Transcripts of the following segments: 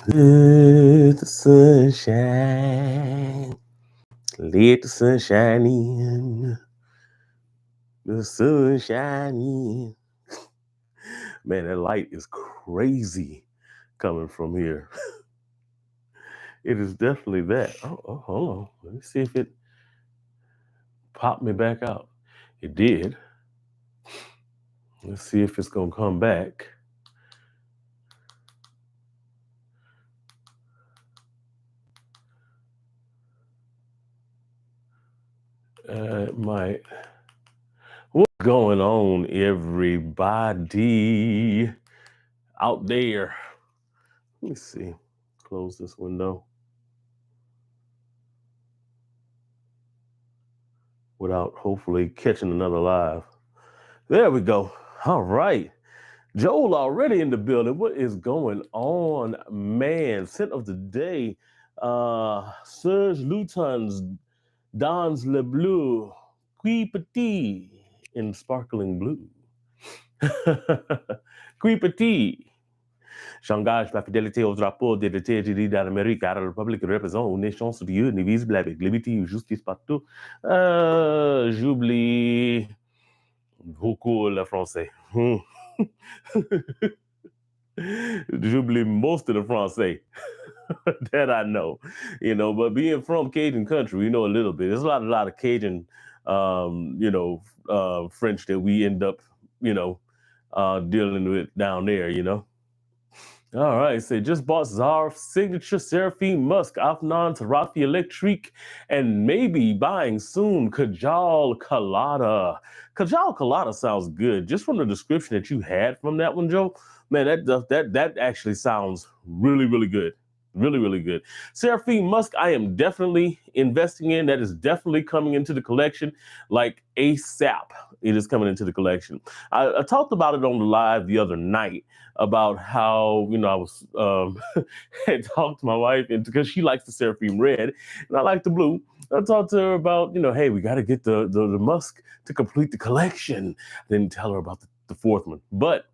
Let the sunshine. Let the sunshine in. The sunshine in. Man, that light is crazy coming from here. It is definitely that. Oh, hold on. Let me see if it popped me back out. It did. Let's see if it's going to come back. It might. What's going on, everybody out there? Let me see. Close this window without hopefully catching another live. There we go. All right. Joel already in the building. What is going on, man? Scent of the day. Serge Lutens, Dans Le Bleu, Qui Petit in sparkling blue. Qui Petit. J'engage ma fidélité au drapeau des États-Unis d'Amérique, à la République représente une nation supérieure, indivisible avec liberté et justice partout. J'oublie beaucoup le français. J'oublie most of the français that I know, but being from Cajun country, we know a little bit. There's a lot of Cajun, French that we end up, dealing with down there. All right, so just bought Czar signature Seraphine Musk, Afnan Tarafi Electrique, and maybe buying soon Kajal Colada. Kajal Colada sounds good. Just from the description that you had from that one, Joe, man, that actually sounds really, really good. Really, really good. Seraphine Musk, I am definitely investing in. That is definitely coming into the collection like ASAP. It is coming into the collection. I talked about it on the live the other night about how, I was had talked to my wife, and because she likes the Seraphine red and I like the blue. I talked to her about, hey, we got to get the Musk to complete the collection. I didn't tell her about the fourth one, but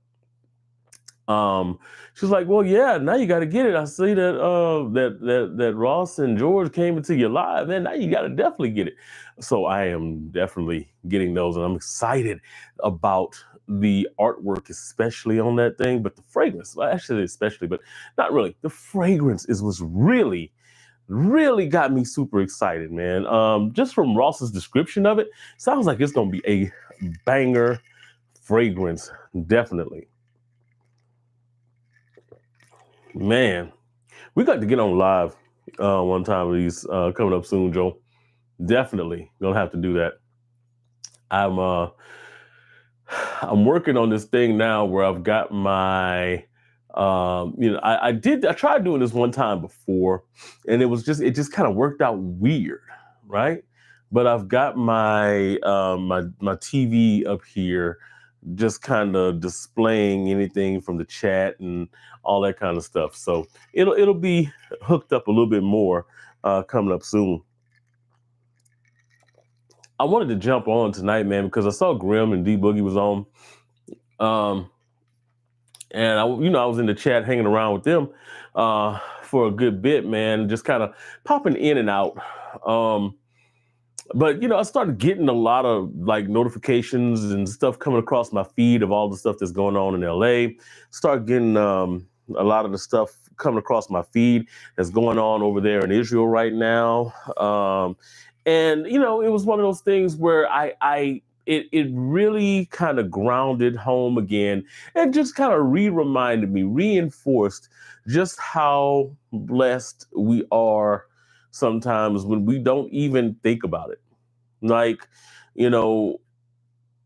she was like, well, yeah, now you got to get it. I see that Ross and George came into your live, and now you got to definitely get it. So I am definitely getting those, and I'm excited about the artwork, especially on that thing, but the fragrance, well, actually, especially, but not really. The fragrance was really got me super excited, man. Just from Ross's description of it, sounds like it's going to be a banger fragrance, definitely. Man, we got to get on live one time of these coming up soon, Joe. Definitely gonna have to do that. I'm working on this thing now where I've got my I tried doing this one time before, and it just kind of worked out weird, right? But I've got my my TV up here, just kind of displaying anything from the chat and all that kind of stuff. So it'll be hooked up a little bit more coming up soon. I wanted to jump on tonight, man, because I saw Grim and D Boogie was on. And I was in the chat hanging around with them for a good bit, man, just kind of popping in and out. But I started getting a lot of like notifications and stuff coming across my feed of all the stuff that's going on in LA. Start getting a lot of the stuff coming across my feed that's going on over there in Israel right now. And it was one of those things where it really kind of grounded home again and just kind of reinforced just how blessed we are sometimes when we don't even think about it. Like,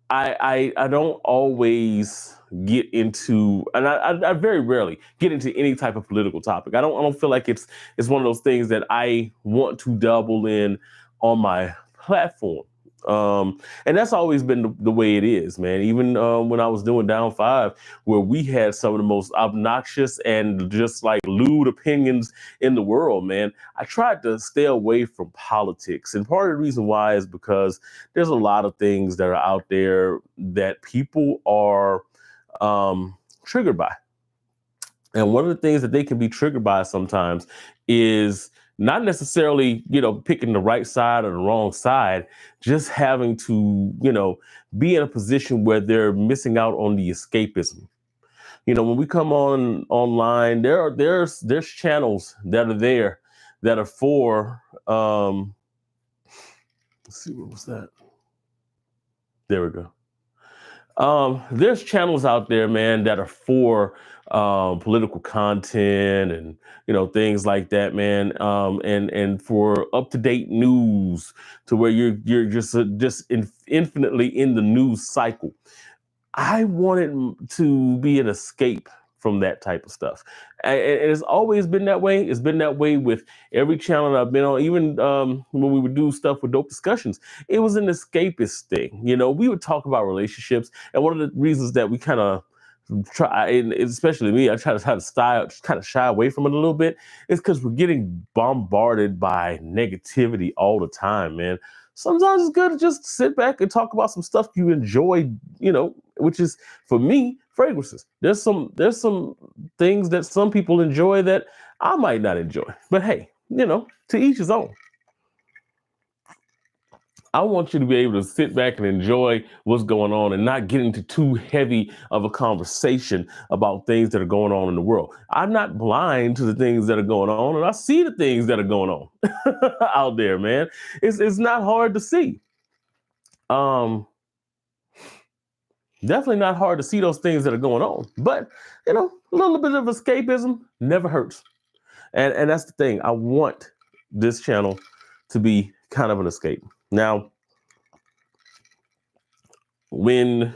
I don't always get into, and I very rarely get into any type of political topic. I don't feel like it's one of those things that I want to dabble in on my platform. And that's always been the way it is, man. Even when I was doing Down 5, where we had some of the most obnoxious and just like lewd opinions in the world, man, I tried to stay away from politics. And part of the reason why is because there's a lot of things that are out there that people are triggered by. And one of the things that they can be triggered by sometimes is not necessarily, picking the right side or the wrong side, just having to, be in a position where they're missing out on the escapism. When we come online, there's channels that are there that are for, let's see, what was that? There we go. There's channels out there, man, that are for political content and things like that, man, and for up to date news, to where you're just infinitely in the news cycle. I wanted to be an escape from that type of stuff. And it's always been that way. It's been that way with every channel that I've been on, even when we would do stuff with Dope Discussions. It was an escapist thing. We would talk about relationships. And one of the reasons that we kind of try, and especially me, I try to shy away from it a little bit, is because we're getting bombarded by negativity all the time, man. Sometimes it's good to just sit back and talk about some stuff you enjoy, which is, for me, fragrances. There's some things that some people enjoy that I might not enjoy. But hey, to each his own. I want you to be able to sit back and enjoy what's going on and not get into too heavy of a conversation about things that are going on in the world. I'm not blind to the things that are going on, and I see the things that are going on out there, man. It's not hard to see. Definitely not hard to see those things that are going on. But, a little bit of escapism never hurts. And that's the thing. I want this channel to be kind of an escape. Now, when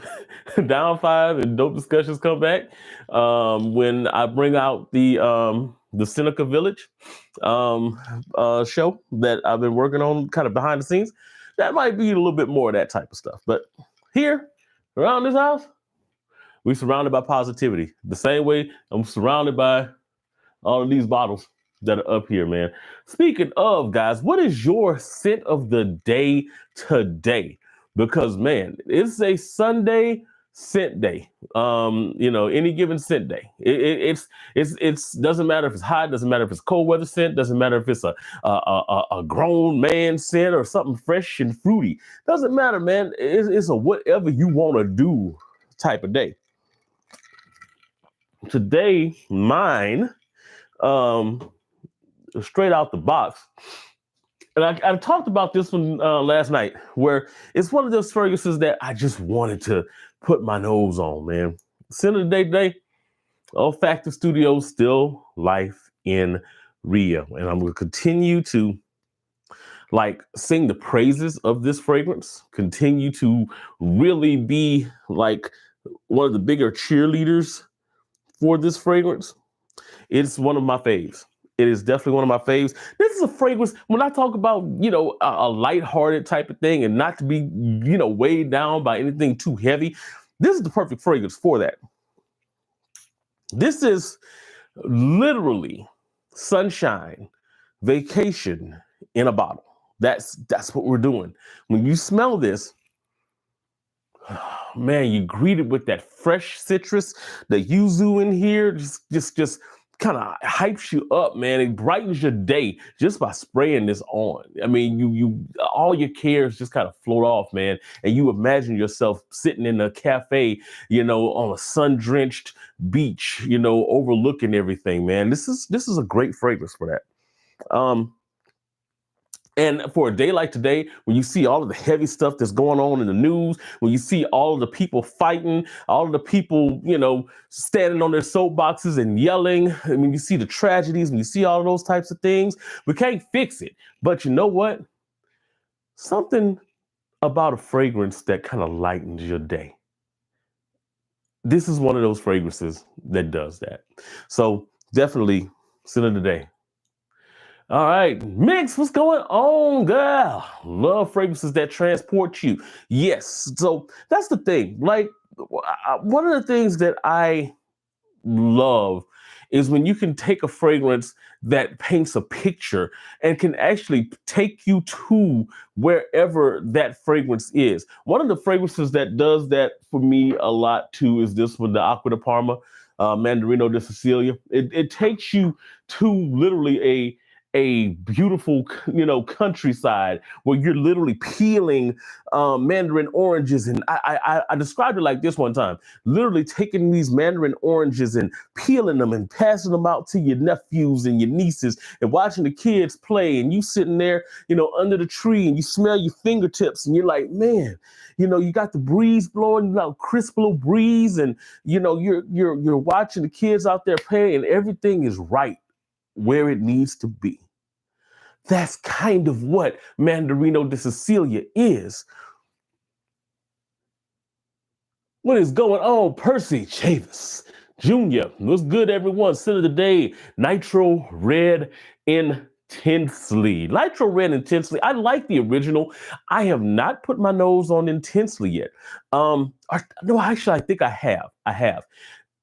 Down 5 and Dope Discussions come back, when I bring out the Seneca Village show that I've been working on kind of behind the scenes, that might be a little bit more of that type of stuff. But here, around this house, we're surrounded by positivity. The same way I'm surrounded by all of these bottles that are up here, man. Speaking of, guys, what is your scent of the day today? Because, man, it's a Sunday scent day. Any given scent day. It's doesn't matter if it's hot, doesn't matter if it's cold weather scent, doesn't matter if it's a grown man scent or something fresh and fruity. Doesn't matter, man. It's a whatever you want to do type of day. Today, mine, straight out the box. And I talked about this one last night, where it's one of those fragrances that I just wanted to put my nose on, man. Scent of the day today, Olfactive Studios, Still Life in Rio. And I'm going to continue to sing the praises of this fragrance, continue to really be one of the bigger cheerleaders for this fragrance. It's one of my faves. It is definitely one of my faves. This is a fragrance, when I talk about, a lighthearted type of thing and not to be, weighed down by anything too heavy, this is the perfect fragrance for that. This is literally sunshine, vacation in a bottle. That's what we're doing. When you smell this, man, you greet it with that fresh citrus, the yuzu in here, just kind of hypes you up, man. It brightens your day just by spraying this on. I mean, you all your cares just kind of float off, man. And you imagine yourself sitting in a cafe, on a sun-drenched beach, overlooking everything, man. This is a great fragrance for that. And for a day like today, when you see all of the heavy stuff that's going on in the news, when you see all of the people fighting, all of the people, standing on their soapboxes and yelling, and when you see the tragedies, when you see all of those types of things, we can't fix it. But you know what? Something about a fragrance that kind of lightens your day. This is one of those fragrances that does that. So definitely scent of the day. All right, Mix, what's going on, girl? Love fragrances that transport you. Yes, so that's the thing. One of the things that I love is when you can take a fragrance that paints a picture and can actually take you to wherever that fragrance is. One of the fragrances that does that for me a lot too is this one, the Acqua di Parma. Mandarino de Sicilia. It takes you to literally a beautiful, countryside where you're literally peeling mandarin oranges. And I described it like this one time, literally taking these mandarin oranges and peeling them and passing them out to your nephews and your nieces and watching the kids play. And you sitting there, under the tree, and you smell your fingertips and you're like, man, you got the breeze blowing, crisp little breeze. And, you're watching the kids out there playing and everything is right where it needs to be. That's kind of what Mandarino de Sicilia is. What is going on? Percy Chavis Jr. What's good, everyone? Sin of the day, Nitro Red Intensely. Nitro Red Intensely. I like the original. I have not put my nose on Intensely yet. No, actually, I think I have.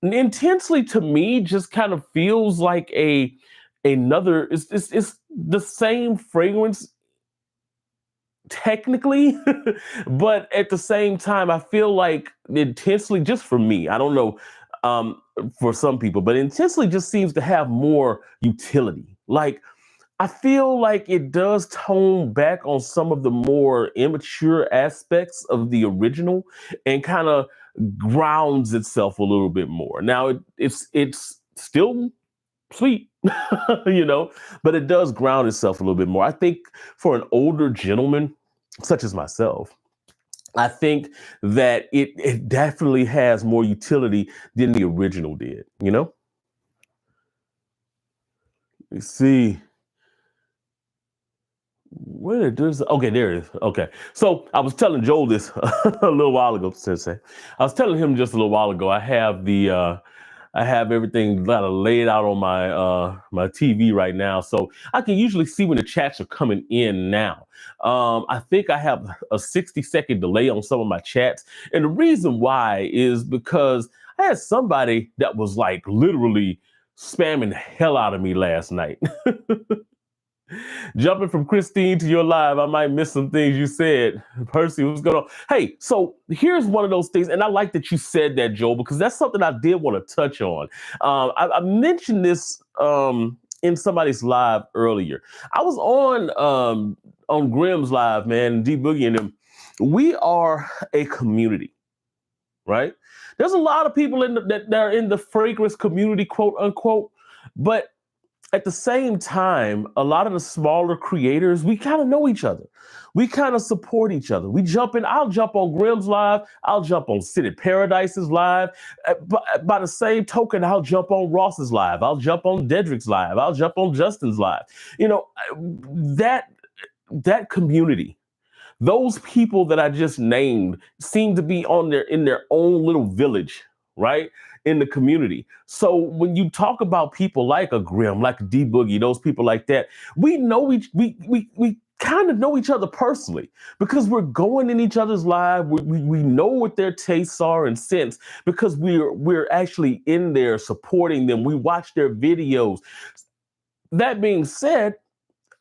Intensely to me just kind of feels like another. It's the same fragrance technically, but at the same time, I feel like Intensely, just for me, I don't know for some people, but Intensely just seems to have more utility. Like, I feel like it does tone back on some of the more immature aspects of the original and kind of grounds itself a little bit more. Now it's still sweet, but it does ground itself a little bit more. I think for an older gentleman such as myself, I think that it definitely has more utility than the original did, Let me see. Where does okay, there it is. Okay. So I was telling Joel this a little while ago, Sensei. I was telling him just a little while ago, I have everything laid out on my TV right now, so I can usually see when the chats are coming in now. I think I have a 60-second delay on some of my chats, and the reason why is because I had somebody that was like literally spamming the hell out of me last night. Jumping from Christine to your live, I might miss some things you said. Percy, what's going on? Hey, so here's one of those things, and I like that you said that, Joel, because that's something I did want to touch on. I mentioned this in somebody's live earlier. I was on Grimm's live, man, D Boogie and them. We are a community, right? There's a lot of people that are in the fragrance community, quote unquote, but at the same time, a lot of the smaller creators, we kind of know each other. We kind of support each other. I'll jump on Grimm's live. I'll jump on City Paradise's live. By the same token, I'll jump on Ross's live. I'll jump on Dedrick's live. I'll jump on Justin's live. That community, those people that I just named seem to be in their own little village, right? In the community. So when you talk about people like a Grimm, like a D Boogie, those people like that, we kind of know each other personally because we're going in each other's live. We know what their tastes are and scents because we're actually in there supporting them. We watch their videos. That being said,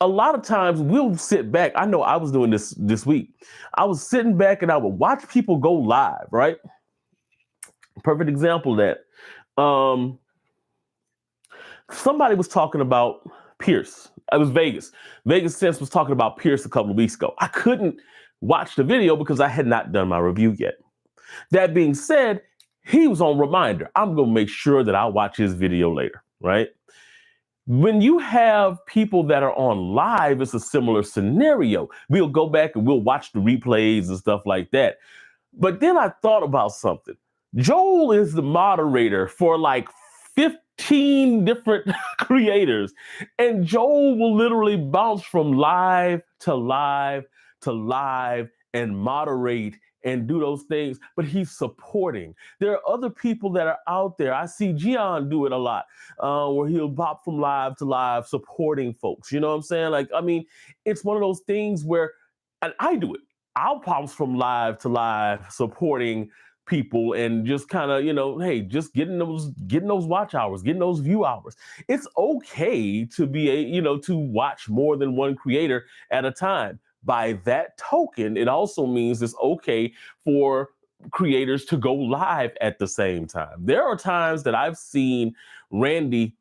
a lot of times we'll sit back. I know I was doing this week. I was sitting back and I would watch people go live, right? Perfect example of that. Somebody was talking about Pierce. It was Vegas. Vegas Sense was talking about Pierce a couple of weeks ago. I couldn't watch the video because I had not done my review yet. That being said, he was on reminder. I'm going to make sure that I watch his video later, right? When you have people that are on live, it's a similar scenario. We'll go back and we'll watch the replays and stuff like that. But then I thought about something. Joel is the moderator for like 15 different creators, and Joel will literally bounce from live to live to live and moderate and do those things, but he's supporting. There are other people that are out there. I see Gian do it a lot, where he'll pop from live to live supporting folks. You know what I'm saying? Like, I mean, it's one of those things where, and I do it. I'll bounce from live to live supporting people and just kind of, hey, just getting those watch hours, getting those view hours. It's okay to be to watch more than one creator at a time. By that token, it also means it's okay for creators to go live at the same time. There are times that I've seen Randy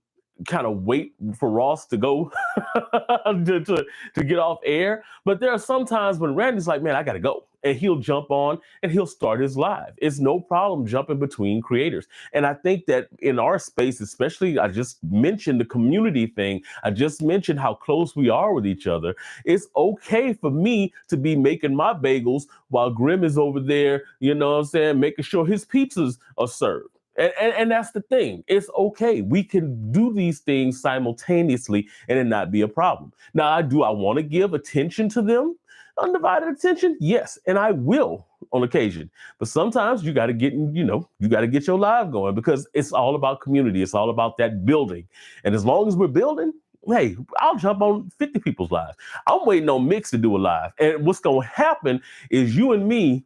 kind of wait for Ross to go to get off air. But there are some times when Randy's like, man, I got to go. And he'll jump on and he'll start his live. It's no problem jumping between creators. And I think that in our space, especially, I just mentioned the community thing. I just mentioned how close we are with each other. It's okay for me to be making my bagels while Grim is over there, you know what I'm saying, making sure his pizzas are served. And that's the thing. It's okay. We can do these things simultaneously and it not be a problem. Now, I want to give attention to them, undivided attention? Yes, and I will on occasion. But sometimes you got to get, you got to get your live going because it's all about community. It's all about that building. And as long as we're building, hey, I'll jump on 50 people's lives. I'm waiting on Mix to do a live. And what's going to happen is you and me,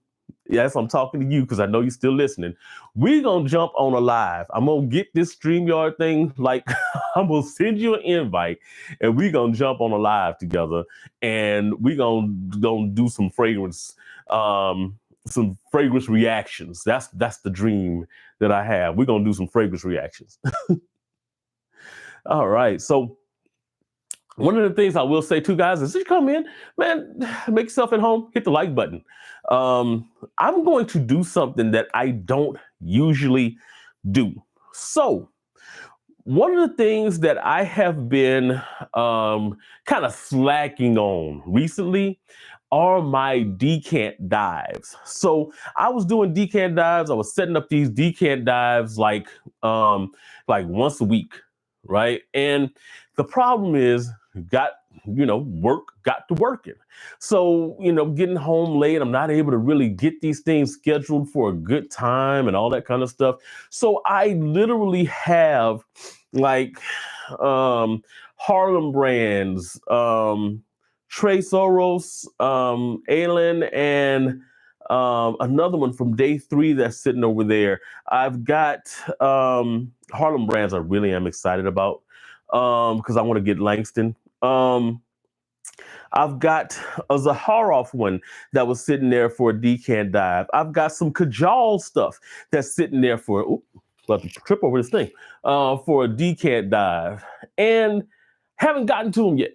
yes, I'm talking to you because I know you're still listening. We're going to jump on a live. I'm going to get this StreamYard thing. Like, I'm going to send you an invite and we're going to jump on a live together and we're going to do some fragrance reactions. That's the dream that I have. We're going to do some fragrance reactions. All right. So one of the things I will say too, guys, is you come in, man, make yourself at home, hit the like button. I'm going to do something that I don't usually do. So one of the things that I have been kind of slacking on recently are my decant dives. So I was doing decant dives. I was setting up these decant dives like once a week, right? And the problem is work got to working. So, getting home late, I'm not able to really get these things scheduled for a good time and all that kind of stuff. So I literally have like Harlem brands, Tres Oros, Aylin, and another one from day 3 that's sitting over there. I've got Harlem brands I really am excited about because I want to get Langston. I've got a Zaharoff one that was sitting there for a decant dive. I've got some Kajal stuff that's sitting there for, about to trip over this thing, for a decant dive. And haven't gotten to them yet.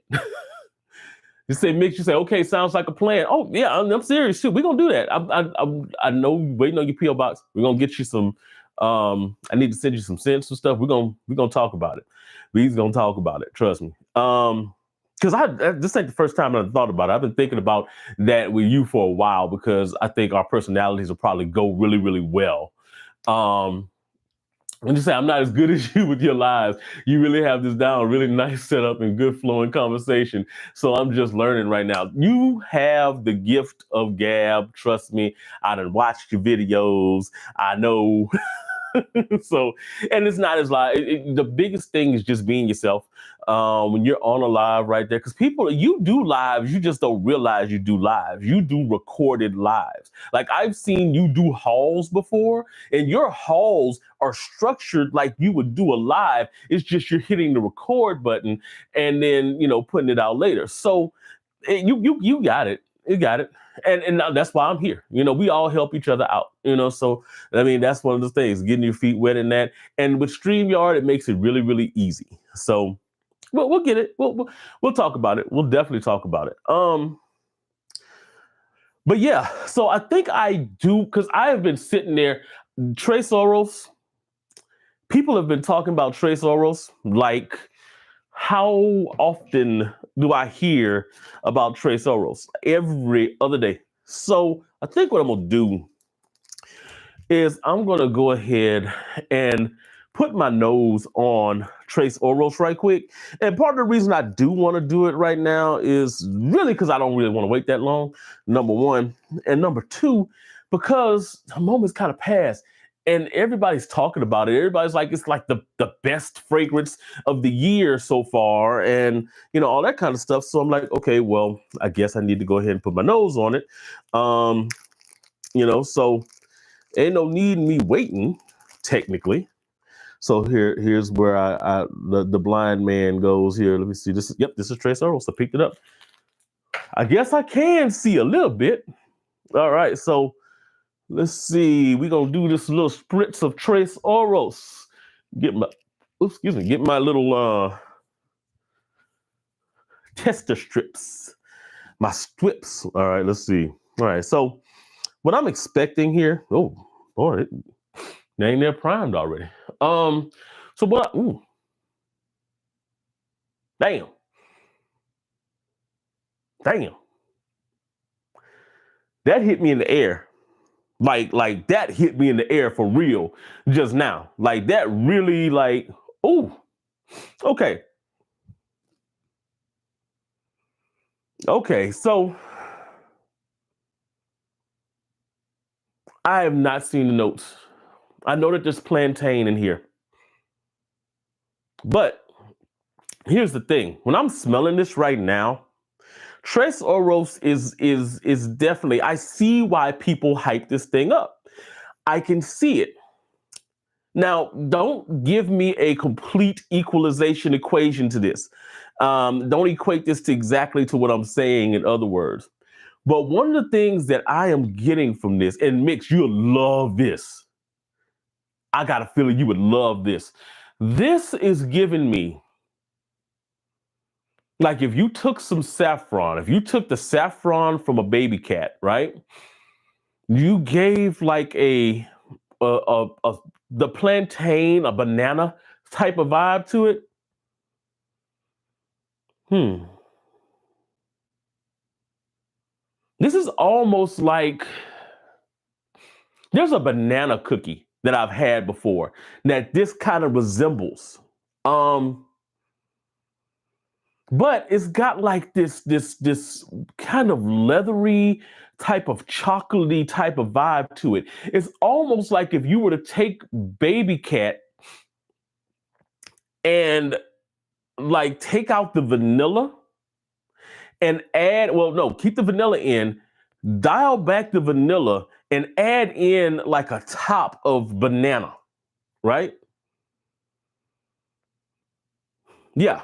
You say, Mix, you say, okay, sounds like a plan. Oh, yeah, I'm serious too. We're going to do that. I know, waiting on your P.O. box. We're going to get you some, I need to send you some scents and stuff. We're going to talk about it. We're going to talk about it. Trust me. Because this ain't the first time I've thought about it. I've been thinking about that with you for a while because I think our personalities will probably go really, really well. When you say I'm not as good as you with your lives, you really have this down, really nice setup and good flowing conversation. So I'm just learning right now. You have the gift of gab. Trust me, I done watched your videos. I know. So, and it's not as live. The biggest thing is just being yourself when you're on a live right there. Because people, you do lives, you just don't realize you do lives. You do recorded lives. Like I've seen you do hauls before, and your hauls are structured like you would do a live. It's just you're hitting the record button and then putting it out later. So you got it. You got it. And that's why I'm here. We all help each other out, so, I mean, that's one of the things, getting your feet wet in that. And with StreamYard, it makes it really, really easy. So we'll get it. We'll talk about it. We'll definitely talk about it. But yeah, so I think I do, because I have been sitting there, Tres Oros, people have been talking about Tres Oros, like, how often do I hear about Tres Oros? Every other day. So I think what I'm going to do is I'm going to go ahead and put my nose on Tres Oros right quick. And part of the reason I do want to do it right now is really because I don't really want to wait that long, number one. And number two, because the moment's kind of passed. And everybody's talking about it. Everybody's like, it's like the best fragrance of the year so far and, all that kind of stuff. So I'm like, okay, well, I guess I need to go ahead and put my nose on it. So ain't no need in me waiting, technically. So here's where the blind man goes here. Let me see. This is Tres Oros. I picked it up. I guess I can see a little bit. All right. So Let's see. We're gonna do this little spritz of Tres Aeros. Get my get my little tester strips. My strips. All right, let's see. All right, so what I'm expecting here. Oh boy, they ain't there primed already. So what ooh. Damn. Damn. That hit me in the air. Like that hit me in the air for real just now. Like that really ooh. Okay. Okay, so I have not seen the notes. I know that there's plantain in here. But here's the thing. When I'm smelling this right now, Tres Aeros is definitely, I see why people hype this thing up. I can see it. Now, don't give me a complete equalization equation to this. Don't equate this to exactly to what I'm saying, in other words. But one of the things that I am getting from this, and Mix, you'll love this. I got a feeling you would love this. This is giving me, like if you took some saffron, if you took the saffron from a baby cat, right? You gave like the plantain, a banana type of vibe to it. This is almost like, there's a banana cookie that I've had before that this kind of resembles. But it's got like this kind of leathery type of chocolatey type of vibe to it. It's almost like if you were to take baby cat and like take out the vanilla and add, well, no, keep the vanilla in, dial back the vanilla and add in like a top of banana, right? Yeah.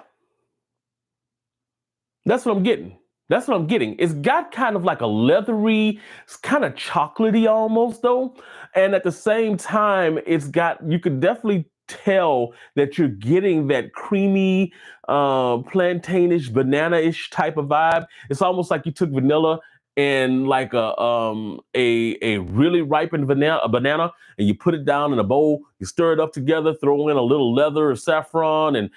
That's what I'm getting. That's what I'm getting. It's got kind of like a leathery, it's kind of chocolatey almost though. And at the same time, it's got, you could definitely tell that you're getting that creamy, plantainish, banana-ish type of vibe. It's almost like you took vanilla and like a really ripened banana, and you put it down in a bowl, you stir it up together, throw in a little leather or saffron, and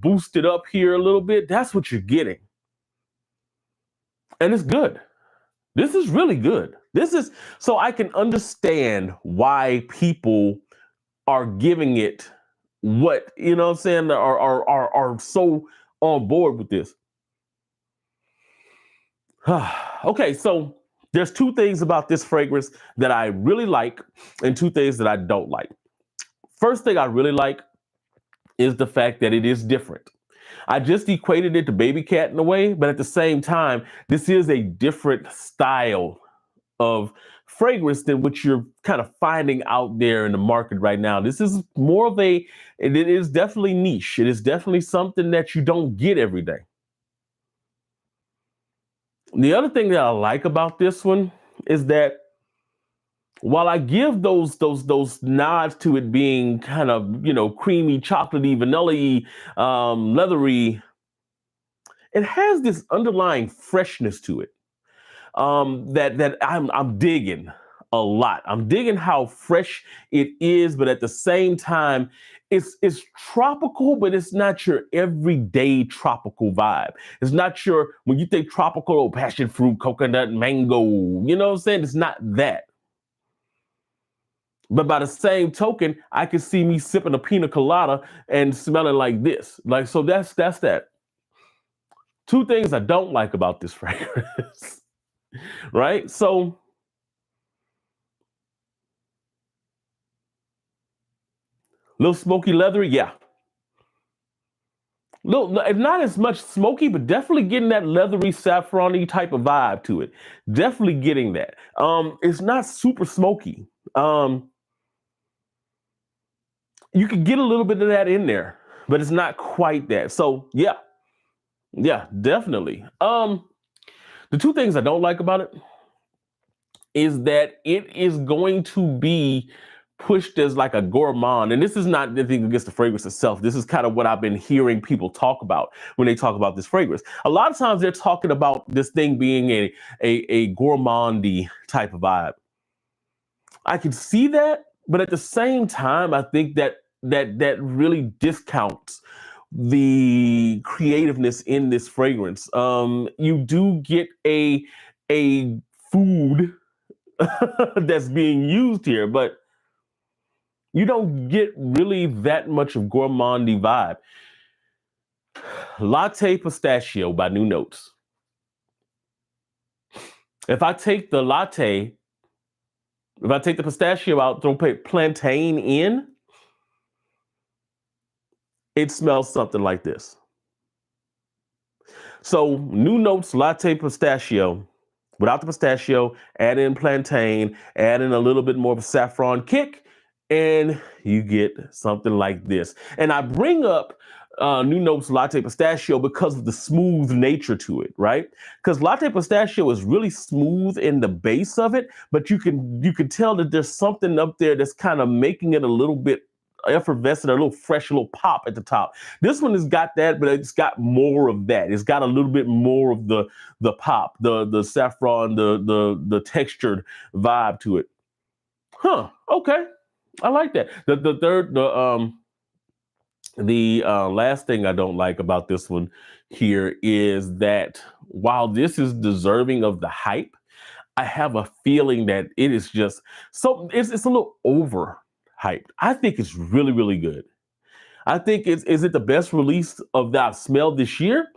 boost it up here a little bit. That's what you're getting. And it's good. This is really good. This is, so I can understand why people are giving it what, you know what I'm saying, are so on board with this. Okay, so there's two things about this fragrance that I really like and two things that I don't like. First thing I really like is the fact that it is different. I just equated it to baby cat in a way, but at the same time, this is a different style of fragrance than what you're kind of finding out there in the market right now. This is more of it is definitely niche. It is definitely something that you don't get every day. The other thing that I like about this one is that while I give those nods to it being kind of, creamy, chocolatey, vanilla-y, leathery, it has this underlying freshness to it that I'm digging a lot. I'm digging how fresh it is, but at the same time, it's tropical, but it's not your everyday tropical vibe. It's not your, when you think tropical, passion fruit, coconut, mango, you know what I'm saying? It's not that. But by the same token, I can see me sipping a pina colada and smelling like this. Like, so that's that. Two things I don't like about this fragrance, right? So, little smoky leathery, yeah. Little, not as much smoky, but definitely getting that leathery, saffron-y type of vibe to it. Definitely getting that. It's not super smoky. You could get a little bit of that in there, but it's not quite that. So yeah, definitely. The two things I don't like about it is that it is going to be pushed as like a gourmand. And this is not anything against the fragrance itself. This is kind of what I've been hearing people talk about when they talk about this fragrance. A lot of times they're talking about this thing being a gourmandy type of vibe. I can see that, but at the same time, I think that really discounts the creativeness in this fragrance. You do get a food that's being used here, but you don't get really that much of gourmandy vibe. Latte Pistachio by New Notes. If I take the latte, if I take the pistachio out, throw plantain in, it smells something like this. So New Notes Latte Pistachio, without the pistachio, add in plantain, add in a little bit more of a saffron kick, and you get something like this. And I bring up New Notes Latte Pistachio because of the smooth nature to it, right? Because Latte Pistachio is really smooth in the base of it, but you can tell that there's something up there that's kind of making it a little bit effervescent, a little fresh, a little pop at the top. This one has got that, but it's got more of that. It's got a little bit more of the pop, the saffron, the textured vibe to it. Huh? Okay, I like that. The last thing I don't like about this one here is that while this is deserving of the hype, I have a feeling that it is just so it's a little over hyped. I think it's really, really good. I think is it the best release of that I've smelled this year?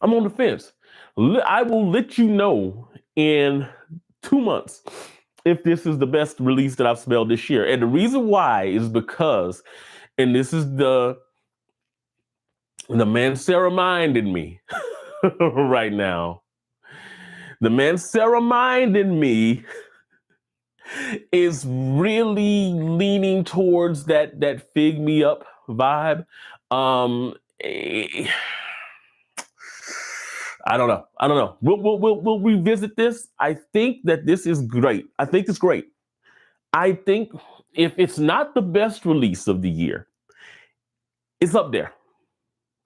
I'm on the fence. I will let you know in 2 months if this is the best release that I've smelled this year. And the reason why is because, and this is the Mansera mind in me right now. The Mansera mind in me is really leaning towards that fig me up vibe. I don't know. We'll revisit this. I think that this is great. I think it's great. I think if it's not the best release of the year, it's up there.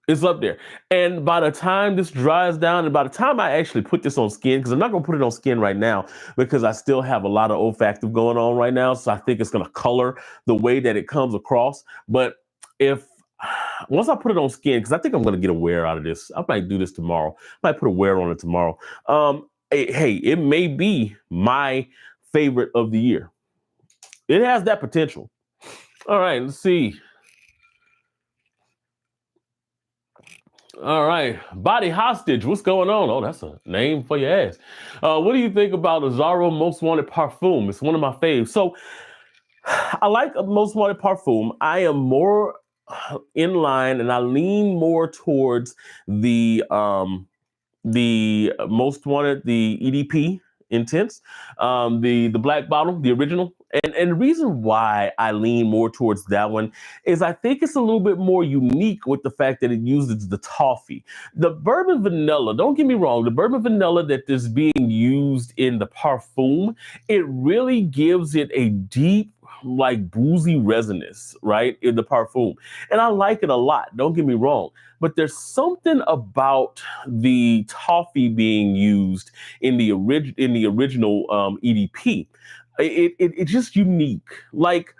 It's up there. And by the time this dries down, and by the time I actually put this on skin, because I'm not going to put it on skin right now, because I still have a lot of olfactive going on right now. So I think it's going to color the way that it comes across. But once I put it on skin, because I think I'm going to get a wear out of this. I might do this tomorrow. I might put a wear on it tomorrow. Hey, it may be my favorite of the year. It has that potential. All right, let's see. All right, Body Hostage, what's going on? Oh, that's a name for your ass. What do you think about Aaro Most Wanted Parfum? It's one of my faves. So I like Most Wanted Parfum. I am more in line, and I lean more towards the Most Wanted, the EDP Intense, the black bottle, the original. And the reason why I lean more towards that one is I think it's a little bit more unique with the fact that it uses the toffee. The bourbon vanilla, don't get me wrong, the bourbon vanilla that is being used in the parfum, it really gives it a deep, like boozy resonance, right, in the parfum. And I like it a lot, don't get me wrong. But there's something about the toffee being used in the original EDP. It's just unique. Like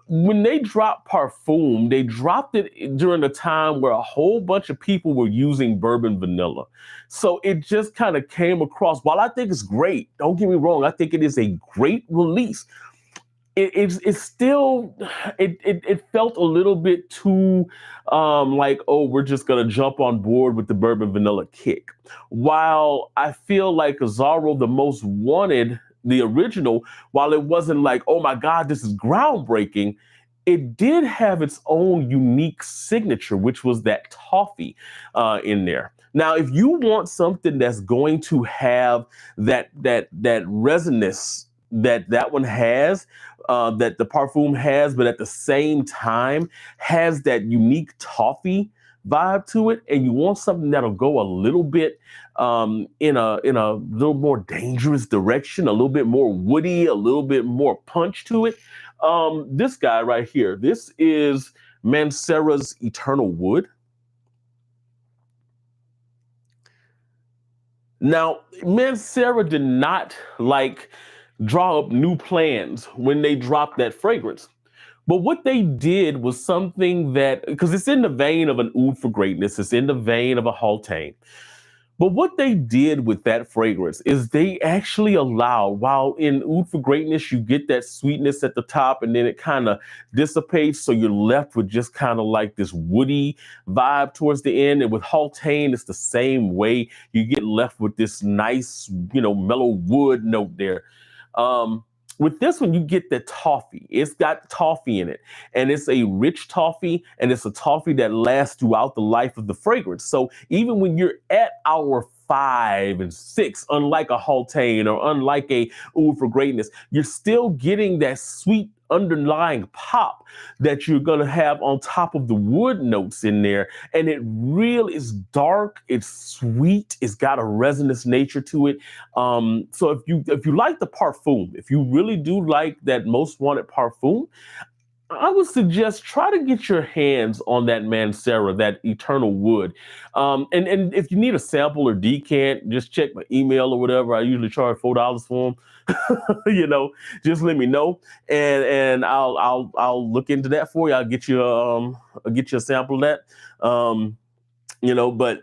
when they dropped Parfum, they dropped it during a time where a whole bunch of people were using bourbon vanilla. So it just kind of came across. While I think it's great, don't get me wrong, I think it is a great release. It's still, it felt a little bit too like, oh, we're just gonna jump on board with the bourbon vanilla kick. While I feel like Aaro, the Most Wanted, the original, while it wasn't like, oh my God, this is groundbreaking, it did have its own unique signature, which was that toffee in there. Now, if you want something that's going to have that resonance that one has, that the parfum has, but at the same time has that unique toffee vibe to it, and you want something that'll go a little bit in a little more dangerous direction, a little bit more woody, a little bit more punch to it. This guy right here, this is Mansera's Eternal Wood. Now, Mansera did not draw up new plans when they dropped that fragrance. But what they did was something that, because it's in the vein of an Oud for Greatness, it's in the vein of a Haultain. But what they did with that fragrance is they actually allowed, while in Oud for Greatness, you get that sweetness at the top and then it kind of dissipates. So you're left with just kind of like this woody vibe towards the end. And with Haultain, it's the same way. You get left with this nice, mellow wood note there. With this one, you get the toffee. It's got toffee in it, and it's a rich toffee, and it's a toffee that lasts throughout the life of the fragrance. So even when you're at hour 5 and 6, unlike a Haultain or unlike a Oud for Greatness, you're still getting that sweet underlying pop that you're going to have on top of the wood notes in there. And it really is dark, it's sweet, it's got a resinous nature to it. So if you like the parfum, if you really do like that Most Wanted parfum, I would suggest try to get your hands on that Mansera, that Eternal Wood. And if you need a sample or decant, just check my email or whatever. I usually charge $4 for them. Just let me know, and I'll look into that for you. I'll get you a sample of that. But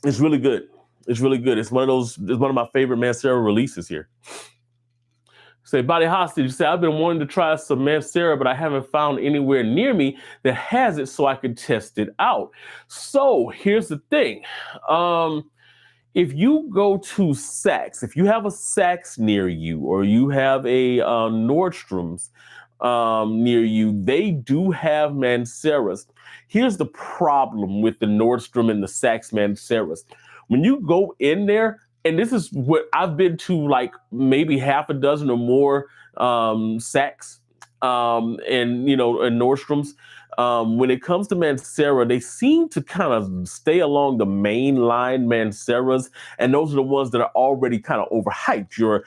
it's really good. It's really good. It's one of my favorite Mansera releases here. Say, Body Hostage, say, I've been wanting to try some Mansera, but I haven't found anywhere near me that has it so I could test it out. So here's the thing. If you go to Saks, if you have a Saks near you, or you have a Nordstrom's near you, they do have Manseras. Here's the problem with the Nordstrom and the Saks Manseras. When you go in there, and this is what I've been to, like maybe half a dozen or more Saks and Nordstrom's. When it comes to Mansera, they seem to kind of stay along the main line Manseras, and those are the ones that are already kind of overhyped. Your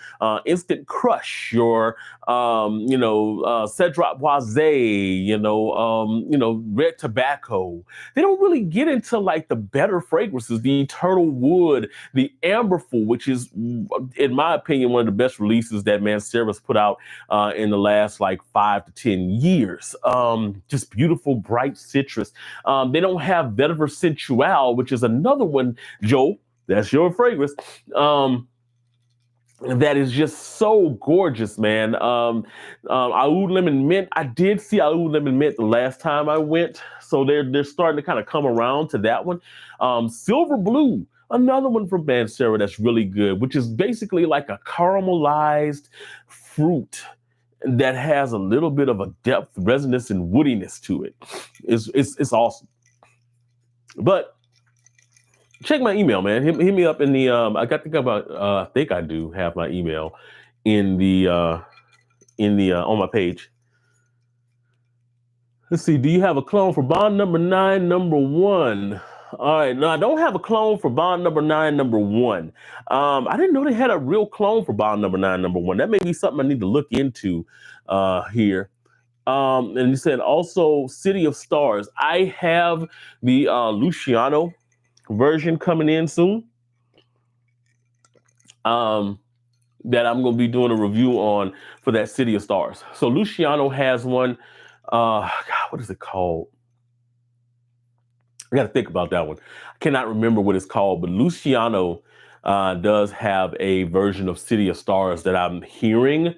Instant Crush, your Cedrat Boisé, Red Tobacco. They don't really get into like the better fragrances, the Eternal Wood, the Amberful, which is, in my opinion, one of the best releases that Mansera's put out in the last like 5 to 10 years. Just beautiful, bright citrus. They don't have Vetiver Sensual, which is another one, Joe, that's your fragrance, that is just so gorgeous, man. Aoudlemonmint, I did see Aoudlemonmint the last time I went, so they're starting to kind of come around to that one. Silver Blue, another one from Mansera that's really good, which is basically like a caramelized fruit that has a little bit of a depth, resonance, and woodiness to it. It's awesome. But check my email, man. Hit me up in the I think I do have my email in the on my page. Let's see. Do you have a clone for bond number 9, number 1? All right. No, I don't have a clone for bond number 9, number 1. I didn't know they had a real clone for bond number 9, number 1. That may be something I need to look into here. And you said also City of Stars. I have the Luciano version coming in soon. That I'm going to be doing a review on for that City of Stars. So Luciano has one. God, what is it called? I got to think about that one. I cannot remember what it's called, but Luciano does have a version of City of Stars that I'm hearing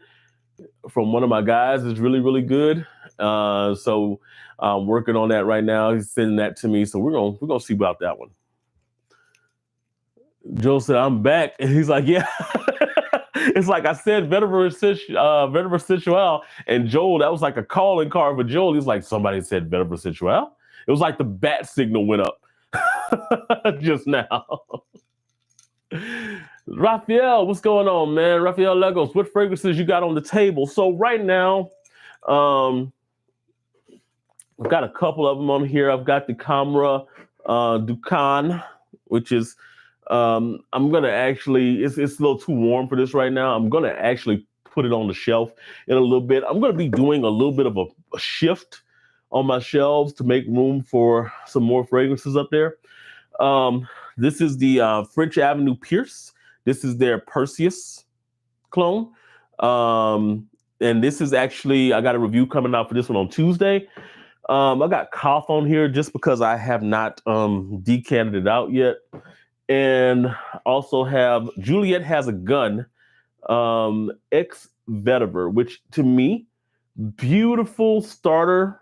from one of my guys is really, really good. So I'm working on that right now. He's sending that to me. So we're gonna see about that one. Joe said, I'm back. And he's like, yeah. It's like I said, Vetiver Sensual. And Joel, that was like a calling card for Joel. He's like, somebody said Vetiver Sensual. It was like the bat signal went up just now. Raphael, what's going on, man? Raphael Legos, what fragrances you got on the table? So right now, I've got a couple of them on here. I've got the Camera Dukan, which is, I'm gonna actually, it's a little too warm for this right now. I'm gonna actually put it on the shelf in a little bit. I'm gonna be doing a little bit of a shift on my shelves to make room for some more fragrances up there. This is the French Avenue Pierce. This is their Perseus clone. And this is actually, I got a review coming out for this one on Tuesday. I got Cough on here just because I have not decanted it out yet. And also have Juliet Has a Gun, Ex Vetiver, which to me, beautiful starter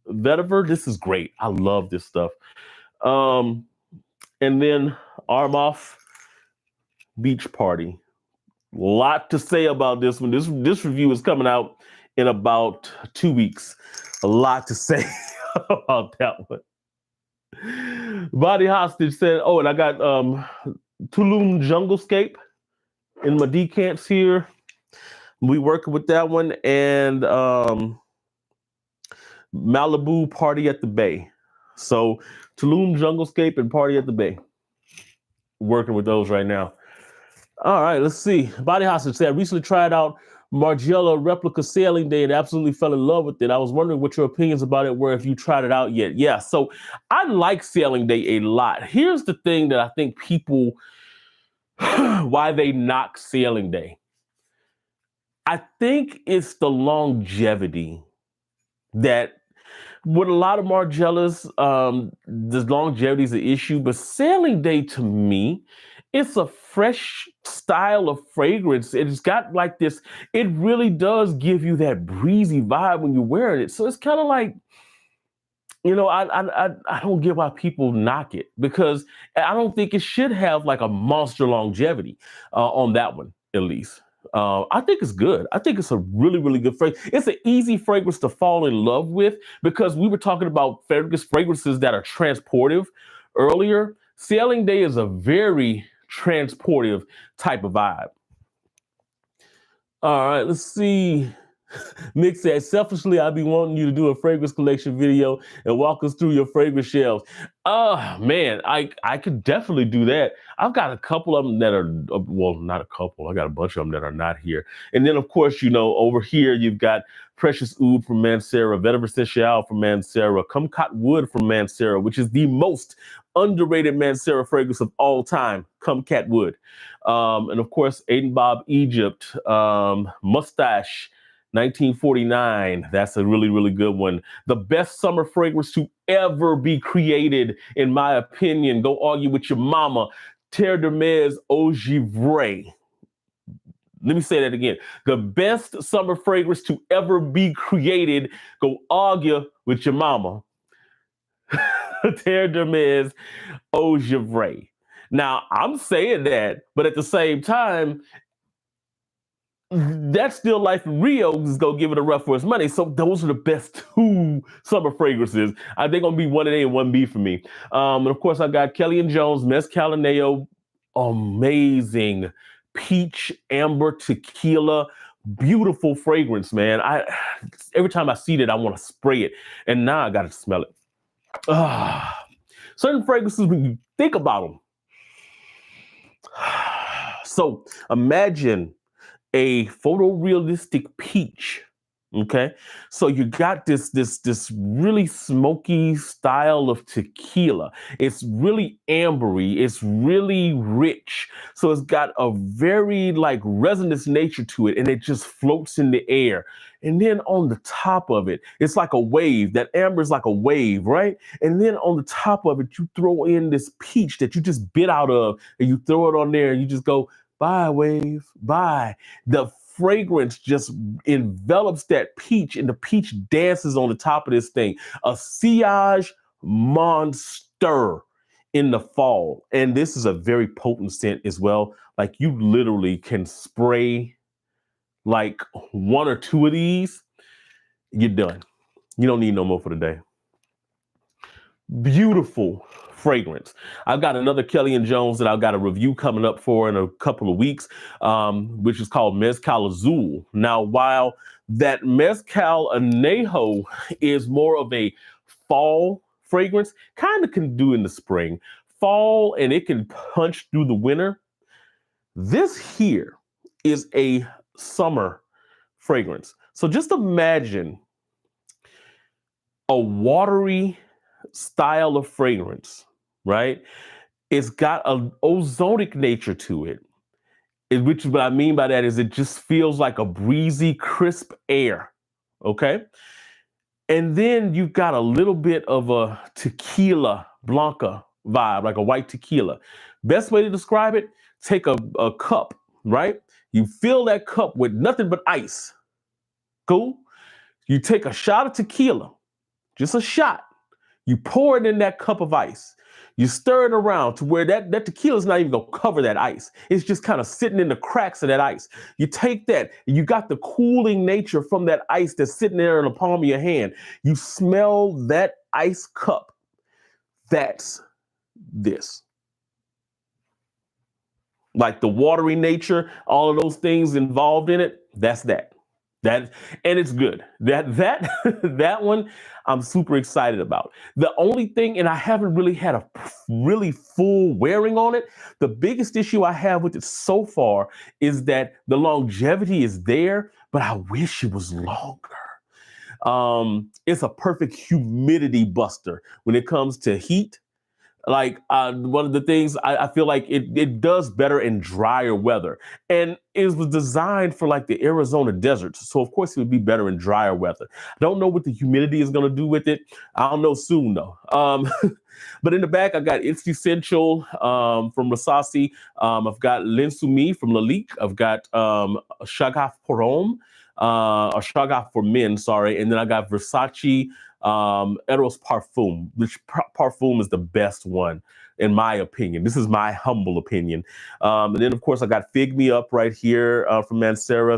vetiver. This is great. I love this stuff. And then Arm Off Beach Party. Lot to say about this one. This review is coming out in about 2 weeks. A lot to say about that one. Body Hostage said, oh, and I got Tulum JungleScape in my decants here. We working with that one. And Malibu Party at the Bay. So Tulum JungleScape and Party at the Bay. Working with those right now. All right, let's see. Body Hostage said, I recently tried out Margiela Replica Sailing Day and absolutely fell in love with it. I was wondering what your opinions about it were if you tried it out yet. Yeah, so I like Sailing Day a lot. Here's the thing that I think people, why they knock Sailing Day. I think it's the longevity that with a lot of Margielas, the longevity is an issue, but Sailing Day to me, it's a fresh style of fragrance. It's got like this, it really does give you that breezy vibe when you're wearing it. So it's kind of like, you know, I don't get why people knock it because I don't think it should have like a monster longevity on that one, at least. I think it's good. I think it's a really, really good fragrance. It's an easy fragrance to fall in love with because we were talking about fragrances that are transportive earlier. Sailing Day is a very transportive type of vibe. All right, let's see. Mick said, selfishly, I'd be wanting you to do a fragrance collection video and walk us through your fragrance shelves. Oh, man, I could definitely do that. I've got a couple of them that are, well, not a couple. I got a bunch of them that are not here. And then, of course, you know, over here, you've got Precious Oud from Mansera, Vetiver Essential from Mansera, Kumquat Wood from Mansera, which is the most underrated Mansera fragrance of all time, Kumquat Wood. And, of course, Aiden Bob Egypt, Mustache, 1949. That's a really, really good one. The best summer fragrance to ever be created, in my opinion. Go argue with your mama. Terre de Mes Eau Givrée. Let me say that again. The best summer fragrance to ever be created. Go argue with your mama. Terre de Mes Eau Givrée. Now, I'm saying that, but at the same time, That's Still Life in Rio is going to give it a run for its money. So those are the best two summer fragrances. They're going to be 1A and 1B for me. And of course, I got Kelly and Jones, Mezcalazul, amazing peach amber tequila, beautiful fragrance, man. Every time I see it, I want to spray it. And now I got to smell it. Certain fragrances, when you think about them. So imagine a photorealistic peach. Okay, so you got this really smoky style of tequila. It's really ambery. It's really rich. So it's got a very like resonance nature to it, and it just floats in the air. And then on the top of it, it's like a wave. That amber is like a wave, right? And then on the top of it, you throw in this peach that you just bit out of, and you throw it on there, and you just go, bye, wave, bye. The fragrance just envelops that peach, and the peach dances on the top of this thing. A sillage monster in the fall. And this is a very potent scent as well. Like you literally can spray like one or two of these, you're done. You don't need no more for the day. Beautiful fragrance. I've got another Kelly and Jones that I've got a review coming up for in a couple of weeks, which is called Mezcalazul. Now, while that Mezcal Anejo is more of a fall fragrance, kind of can do in the spring, fall, and it can punch through the winter. This here is a summer fragrance. So just imagine a watery style of fragrance, right? It's got an ozonic nature to it. Which what I mean by that is it just feels like a breezy, crisp air, okay? And then you've got a little bit of a tequila blanca vibe, like a white tequila. Best way to describe it, take a cup, right? You fill that cup with nothing but ice. Cool? You take a shot of tequila, just a shot. You pour it in that cup of ice. You stir it around to where that tequila is not even gonna cover that ice. It's just kind of sitting in the cracks of that ice. You take that, and you got the cooling nature from that ice that's sitting there in the palm of your hand. You smell that ice cup. That's this. Like the watery nature, all of those things involved in it, that's that. And it's good. That one I'm super excited about. The only thing, and I haven't really had a really full wearing on it, the biggest issue I have with it so far is that the longevity is there, but I wish it was longer. It's a perfect humidity buster when it comes to heat. Like one of the things I feel like it does better in drier weather, and it was designed for like the Arizona deserts. So of course it would be better in drier weather. I don't know what the humidity is going to do with it. I'll know soon though. But in the back, I got It's Essential from Rasasi. I've got Linsumi from Lalique. I've got Shagaf Porom, or Shagaf for men, sorry. And then I got Versace Aeros Parfum, which Parfum is the best one in my opinion. This is my humble opinion. And then of course I got Fig Me Up right here from Mansera,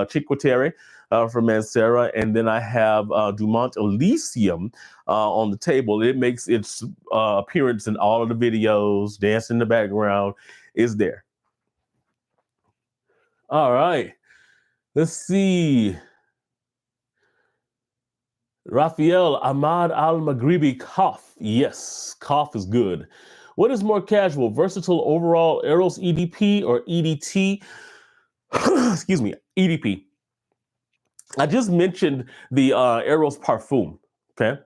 Chiquiteri from Mansera, and then I have Dumont Elysium on the table. It makes its appearance in all of the videos. Dance in the background is there. All right, let's see. Rafael Ahmad Al-Maghribi, Cough. Yes, Cough is good. What is more casual, versatile overall, Aeros EDP or EDT? Excuse me, EDP. I just mentioned the Aeros Parfum, okay?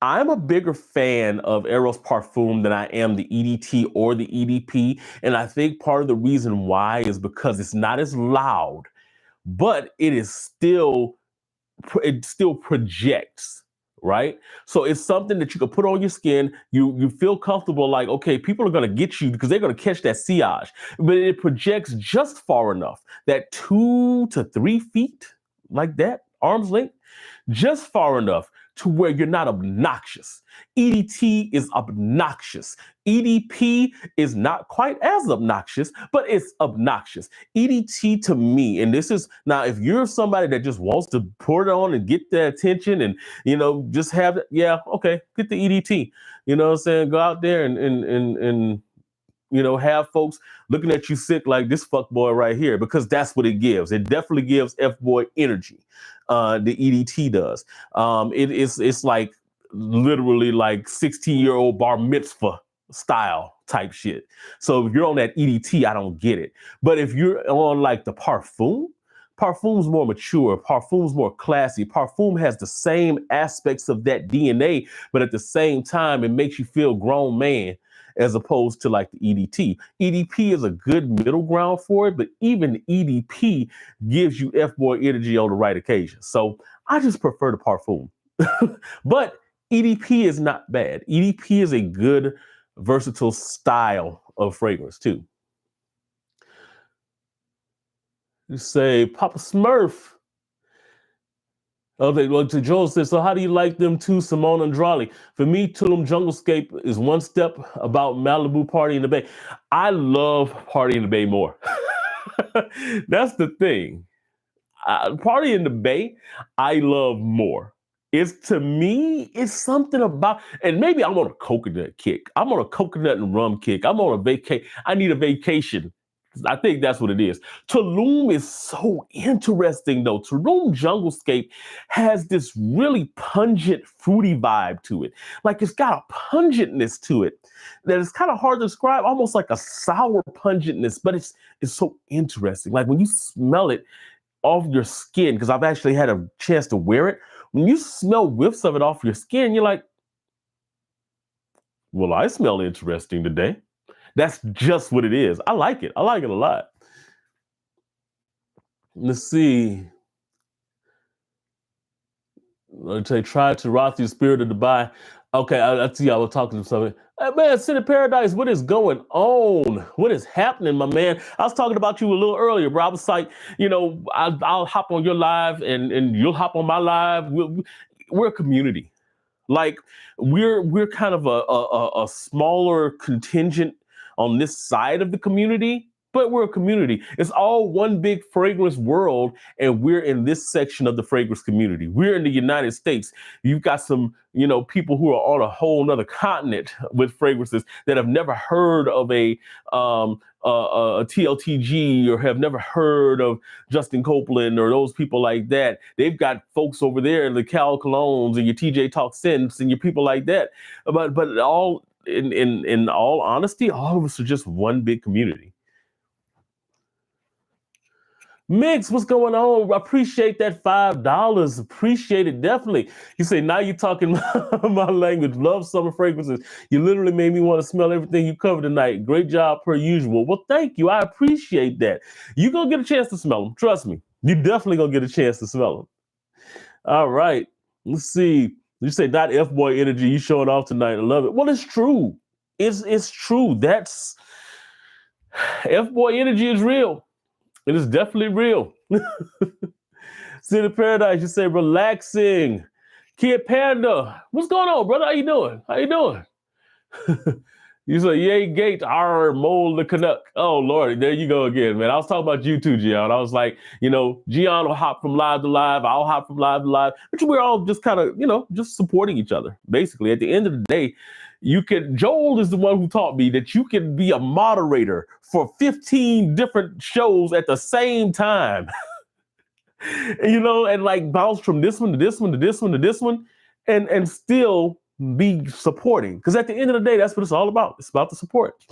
I'm a bigger fan of Aeros Parfum than I am the EDT or the EDP, and I think part of the reason why is because it's not as loud, but it still projects, right? So it's something that you can put on your skin. You feel comfortable, like, okay, people are going to get you because they're going to catch that sillage, but it projects just far enough, that 2 to 3 feet, like that, arm's length, just far enough to where you're not obnoxious. EDT is obnoxious. EDP is not quite as obnoxious, but it's obnoxious. EDT to me, and this is, now if you're somebody that just wants to pour it on and get their attention and, you know, just have it, yeah, okay, get the EDT. You know what I'm saying? Go out there and you know, have folks looking at you sick like this fuckboy right here, because that's what it gives. It definitely gives F-boy energy. The EDT does. It's like literally like 16-year-old bar mitzvah style type shit. So if you're on that EDT, I don't get it. But if you're on like the Parfum, Parfum's more mature. Parfum's more classy. Parfum has the same aspects of that DNA, but at the same time, it makes you feel grown man, as opposed to like the EDT. EDP is a good middle ground for it, but even EDP gives you F-boy energy on the right occasion. So I just prefer the Parfum. But EDP is not bad. EDP is a good, versatile style of fragrance too. You say, Papa Smurf. Okay, well, to Joel says, so how do you like them two, Simone and Drawley? For me, Tulum JungleScape is one step about Malibu Party in the Bay. I love Party in the Bay more. That's the thing. Party in the Bay, I love more. It's, to me, it's something about, and maybe I'm on a coconut kick. I'm on a coconut and rum kick. I'm on a vacation. I need a vacation I think that's what it is. Tulum is so interesting though. Tulum JungleScape has this really pungent, fruity vibe to it. Like it's got a pungentness to it that is kind of hard to describe, almost like a sour pungentness, but it's so interesting. Like when you smell it off your skin, because I've actually had a chance to wear it, when you smell whiffs of it off your skin, you're like, well, I smell interesting today. That's just what it is. I like it. I like it a lot. Let's see. Let's say, try to rock the spirit of Dubai. Okay, I see. I was talking to something. Hey, man, City Paradise, what is going on? What is happening, my man? I was talking about you a little earlier, bro. I was like, I'll hop on your live and you'll hop on my live. We're a community. Like we're kind of a smaller contingent on this side of the community, but we're a community. It's all one big fragrance world, and we're in this section of the fragrance community. We're in the United States. You've got some, people who are on a whole nother continent with fragrances that have never heard of a TLTG or have never heard of Justin Copeland or those people like that. They've got folks over there, the Cal Colognes and your TJ Talk Sense and your people like that. But all in all honesty, all of us are just one big community. Mix, what's going on? I appreciate that $5. Appreciate it, definitely. You say, now you're talking my language. Love summer fragrances. You literally made me want to smell everything you covered tonight. Great job per usual. Well, thank you. I appreciate that. You're going to get a chance to smell them. Trust me. You're definitely going to get a chance to smell them. All right. Let's see. You say, not F-boy energy. You showing off tonight. I love it. Well, it's true. It's true. That's F-boy energy is real. It is definitely real. City Paradise, you say relaxing. Kid Panda, what's going on, brother? How you doing? You say, yay, gate, mold the Canuck. Oh, Lord, there you go again, man. I was talking about you too, Gian. I was like, Gian will hop from live to live. I'll hop from live to live. But we're all just kind of, just supporting each other. Basically, at the end of the day, Joel is the one who taught me that you can be a moderator for 15 different shows at the same time. And like bounce from this one to this one to this one to this one and still be supporting. Because at the end of the day, that's what it's all about. It's about the support.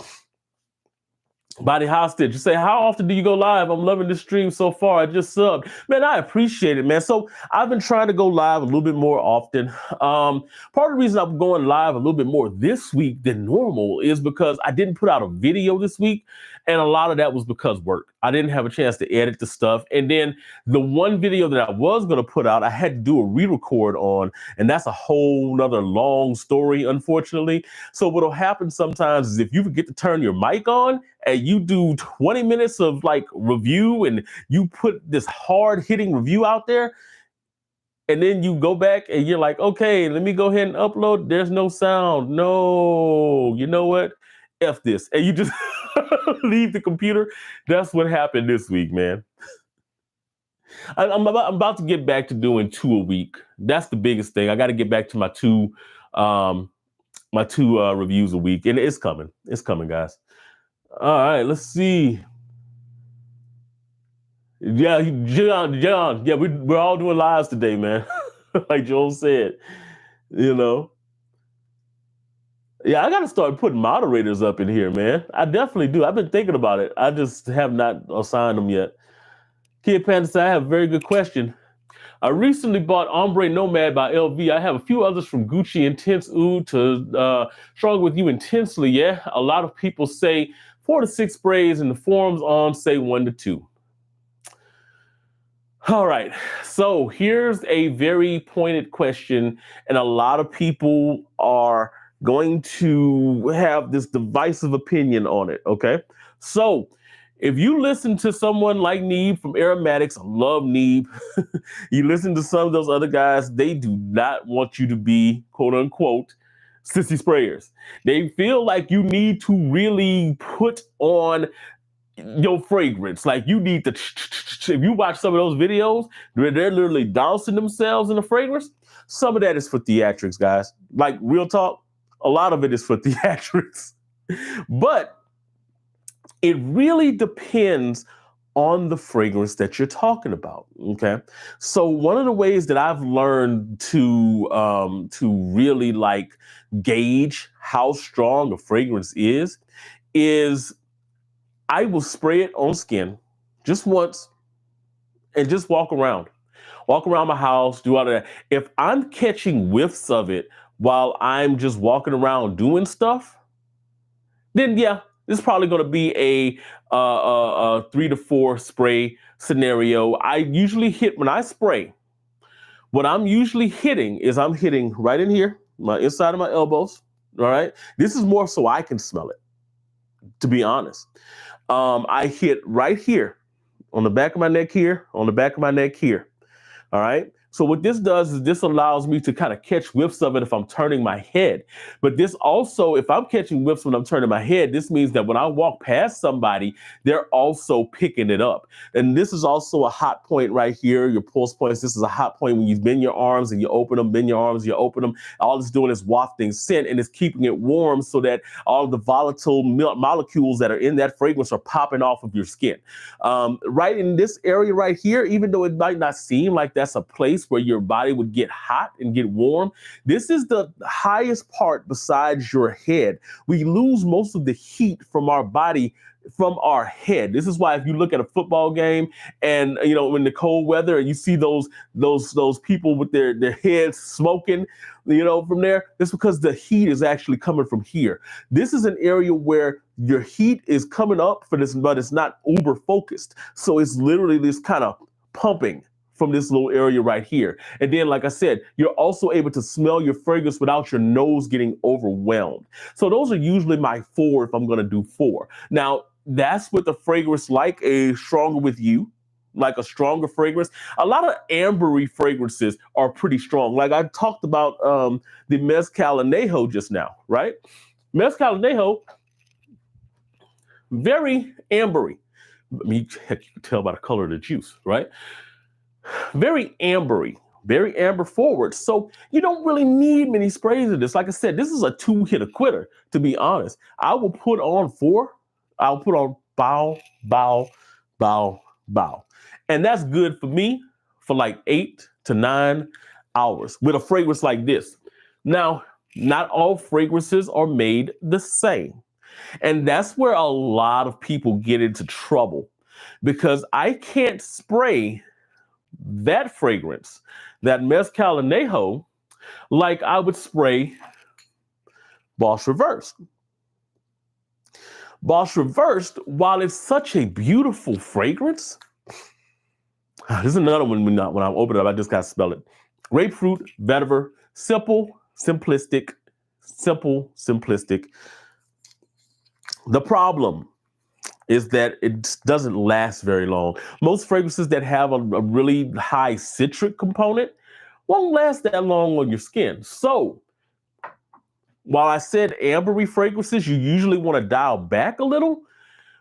Body Hostage, you say, how often do you go live? I'm loving this stream so far. I just subbed. Man, I appreciate it, man. So I've been trying to go live a little bit more often. Part of the reason I'm going live a little bit more this week than normal is because I didn't put out a video this week. And a lot of that was because work. I didn't have a chance to edit the stuff. And then the one video that I was going to put out, I had to do a re-record on. And that's a whole nother long story, unfortunately. So what'll happen sometimes is if you forget to turn your mic on and you do 20 minutes of like review and you put this hard hitting review out there, and then you go back and you're like, okay, let me go ahead and upload. There's no sound. No, you know what? F this. And you just leave the computer. That's what happened this week, man. I'm about to get back to doing 2 a week. That's the biggest thing. I got to get back to my two reviews a week. And it's coming. It's coming, guys. All right, let's see. Yeah, John. Yeah, we're all doing lives today, man. Like Joel said, Yeah, I got to start putting moderators up in here, man. I definitely do. I've been thinking about it. I just have not assigned them yet. Kid Panda said, I have a very good question. I recently bought Ombre Nomad by LV. I have a few others from Gucci, Intense Oud to Strong With You Intensely. Yeah, a lot of people say 4 to 6 sprays, and the forums on say 1 to 2. All right, so here's a very pointed question, and a lot of people are going to have this divisive opinion on it, okay? So if you listen to someone like Neeb from Aromatics, I love Neeb. You listen to some of those other guys, they do not want you to be, quote unquote, Sissy Sprayers. They feel like you need to really put on your fragrance. Like you need to, if you watch some of those videos, they're literally dousing themselves in a fragrance. Some of that is for theatrics, guys. Like real talk, a lot of it is for theatrics. But It really depends on the fragrance that you're talking about. Okay, so one of the ways that I've learned to really like gauge how strong a fragrance is I will spray it on skin just once and just walk around my house, do all of that. If I'm catching whiffs of it while I'm just walking around doing stuff, then yeah, this is probably going to be a 3 to 4 spray scenario. I usually hit when I spray. What I'm usually hitting is I'm hitting right in here, my inside of my elbows. All right, this is more so I can smell it. To be honest, I hit right here on the back of my neck here, on the back of my neck here. All right. So what this does is this allows me to kind of catch whiffs of it if I'm turning my head. But this also, if I'm catching whiffs when I'm turning my head, this means that when I walk past somebody, they're also picking it up. And this is also a hot point right here, your pulse points. This is a hot point when you bend your arms and you open them, bend your arms, you open them. All it's doing is wafting scent and it's keeping it warm so that all of the volatile molecules that are in that fragrance are popping off of your skin. Right in this area right here, even though it might not seem like that's a place where your body would get hot and get warm, this is the highest part besides your head. We lose most of the heat from our body from our head. This is why if you look at a football game and in the cold weather and you see those people with their heads smoking, from there, it's because the heat is actually coming from here. This is an area where your heat is coming up for this, but it's not uber focused. So it's literally this kind of pumping from this little area right here. And then, like I said, you're also able to smell your fragrance without your nose getting overwhelmed. So those are usually my 4 if I'm going to do 4. Now, that's with a fragrance like a Stronger With You, like a stronger fragrance. A lot of ambery fragrances are pretty strong. Like I talked about the Mezcalazul just now, right? Mezcalazul, very ambery. I mean, heck, you can tell by the color of the juice, right? Very ambery, very amber forward. So you don't really need many sprays of this. Like I said, this is a 2-hitter quitter, to be honest. I will put on 4. I'll put on bow, bow, bow, bow. And that's good for me for like 8 to 9 hours with a fragrance like this. Now, not all fragrances are made the same. And that's where a lot of people get into trouble because I can't spray that fragrance, that Mezcalazul, like I would spray Boss Reversed. Boss Reversed, while it's such a beautiful fragrance, this is another one when I open it up, I just got to spell it. Grapefruit, vetiver, simple, simplistic. The problem is that it doesn't last very long. Most fragrances that have a really high citric component won't last that long on your skin. So while I said ambery fragrances, you usually want to dial back a little.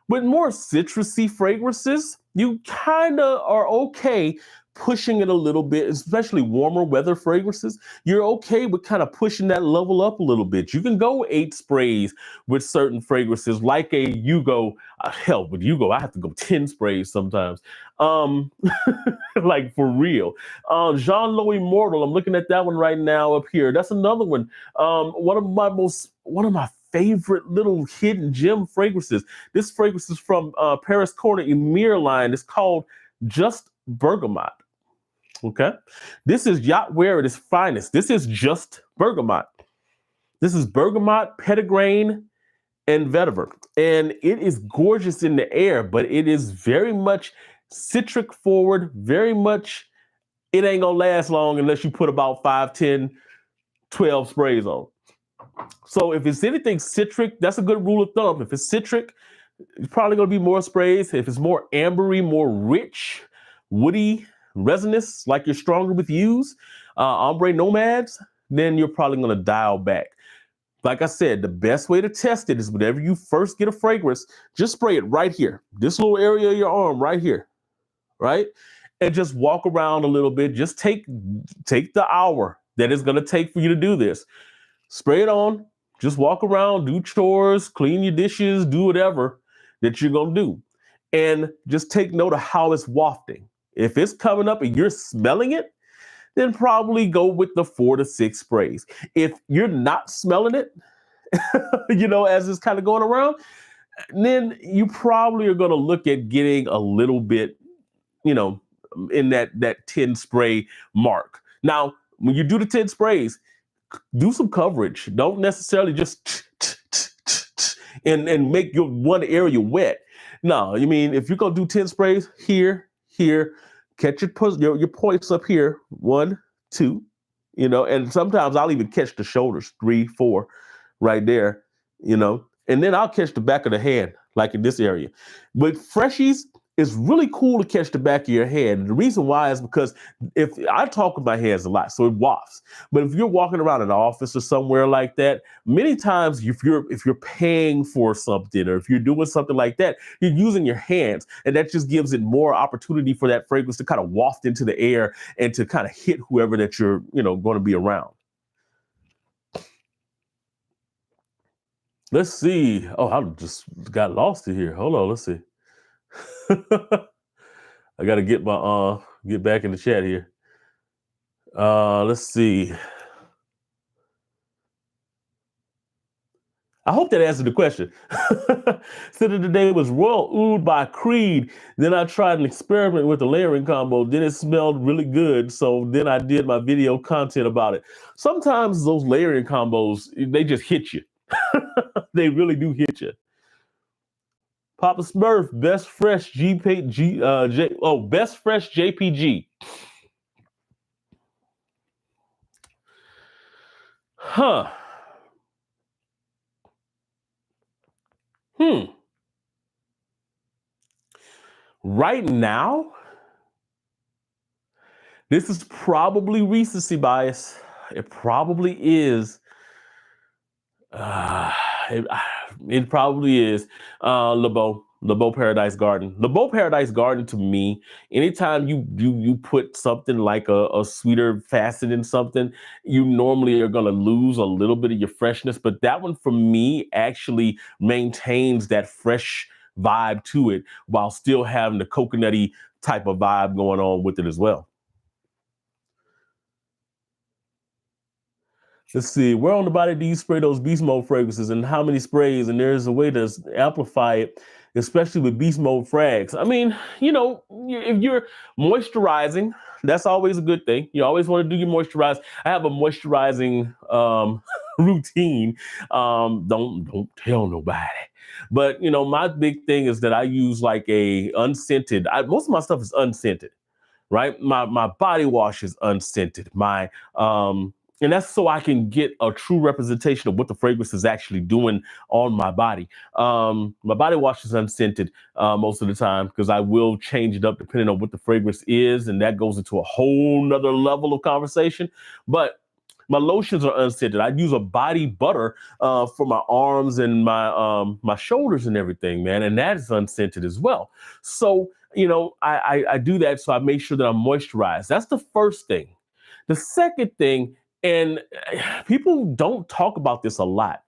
With more citrusy fragrances, you kind of are okay pushing it a little bit, especially warmer weather fragrances. You're okay with kind of pushing that level up a little bit. You can go 8 sprays with certain fragrances, like a Yugo. Hell, with Yugo, I have to go 10 sprays sometimes. Like for real. Jean Lo Immortal, I'm looking at that one right now up here. That's another one. One of my favorite little hidden gem fragrances. This fragrance is from Paris Corner Emir line. It's called Just Bergamot. Okay. This is yacht wear at its finest. This is just bergamot. This is bergamot, petitgrain, and vetiver. And it is gorgeous in the air, but it is very much citric forward, very much, it ain't gonna last long unless you put about 5, 10, 12 sprays on. So if it's anything citric, that's a good rule of thumb. If it's citric, it's probably gonna be more sprays. If it's more ambery, more rich, woody, resinous, like you're Stronger With Yous, ombre nomads, then you're probably going to dial back. Like I said, the best way to test it is whenever you first get a fragrance, just spray it right here, this little area of your arm right here, right? And just walk around a little bit. Just take the hour that it's going to take for you to do this. Spray it on, just walk around, do chores, clean your dishes, do whatever. that you're going to do. And just take note of how it's wafting. If it's coming up and you're smelling it, then probably go with the 4 to 6 sprays. If you're not smelling it, as it's kind of going around, then you probably are going to look at getting a little bit, in that 10 spray mark. Now, when you do the 10 sprays, do some coverage. Don't necessarily just and make your one area wet. No, if you're going to do 10 sprays here, catch your points up here, 1, 2, and sometimes I'll even catch the shoulders, 3, 4, right there, and then I'll catch the back of the hand, like in this area. But freshies, it's really cool to catch the back of your hand. And the reason why is because if I talk with my hands a lot, so it wafts. But if you're walking around an office or somewhere like that, many times if you're paying for something or if you're doing something like that, you're using your hands, and that just gives it more opportunity for that fragrance to kind of waft into the air and to kind of hit whoever that you're going to be around. Let's see. Oh, I just got lost in here. Hold on. Let's see. I got to get back in the chat here. Let's see. I hope that answered the question. Said that today was Royal Oud by Creed. Then I tried an experiment with the layering combo. Then it smelled really good. So then I did my video content about it. Sometimes those layering combos, they just hit you. They really do hit you. Papa Smurf, best fresh best fresh JPG. Huh. Right now, this is probably recency bias. It probably is. It probably is LeBeau Paradise Garden. LeBeau Paradise Garden, to me, anytime you put something like a sweeter facet in something, you normally are going to lose a little bit of your freshness. But that one, for me, actually maintains that fresh vibe to it while still having the coconutty type of vibe going on with it as well. Let's see, where on the body do you spray those beast mode fragrances and how many sprays? And there's a way to amplify it, especially with beast mode frags. I mean, if you're moisturizing, that's always a good thing. You always want to do your moisturize. I have a moisturizing routine. Don't tell nobody. But, my big thing is that I use like a unscented. Most of my stuff is unscented, right? My body wash is unscented. And that's so I can get a true representation of what the fragrance is actually doing on my body. My body wash is unscented most of the time because I will change it up depending on what the fragrance is. And that goes into a whole nother level of conversation. But my lotions are unscented. I use a body butter for my arms and my shoulders and everything, man. And that is unscented as well. So, I do that so I make sure that I'm moisturized. That's the first thing. The second thing, and people don't talk about this a lot,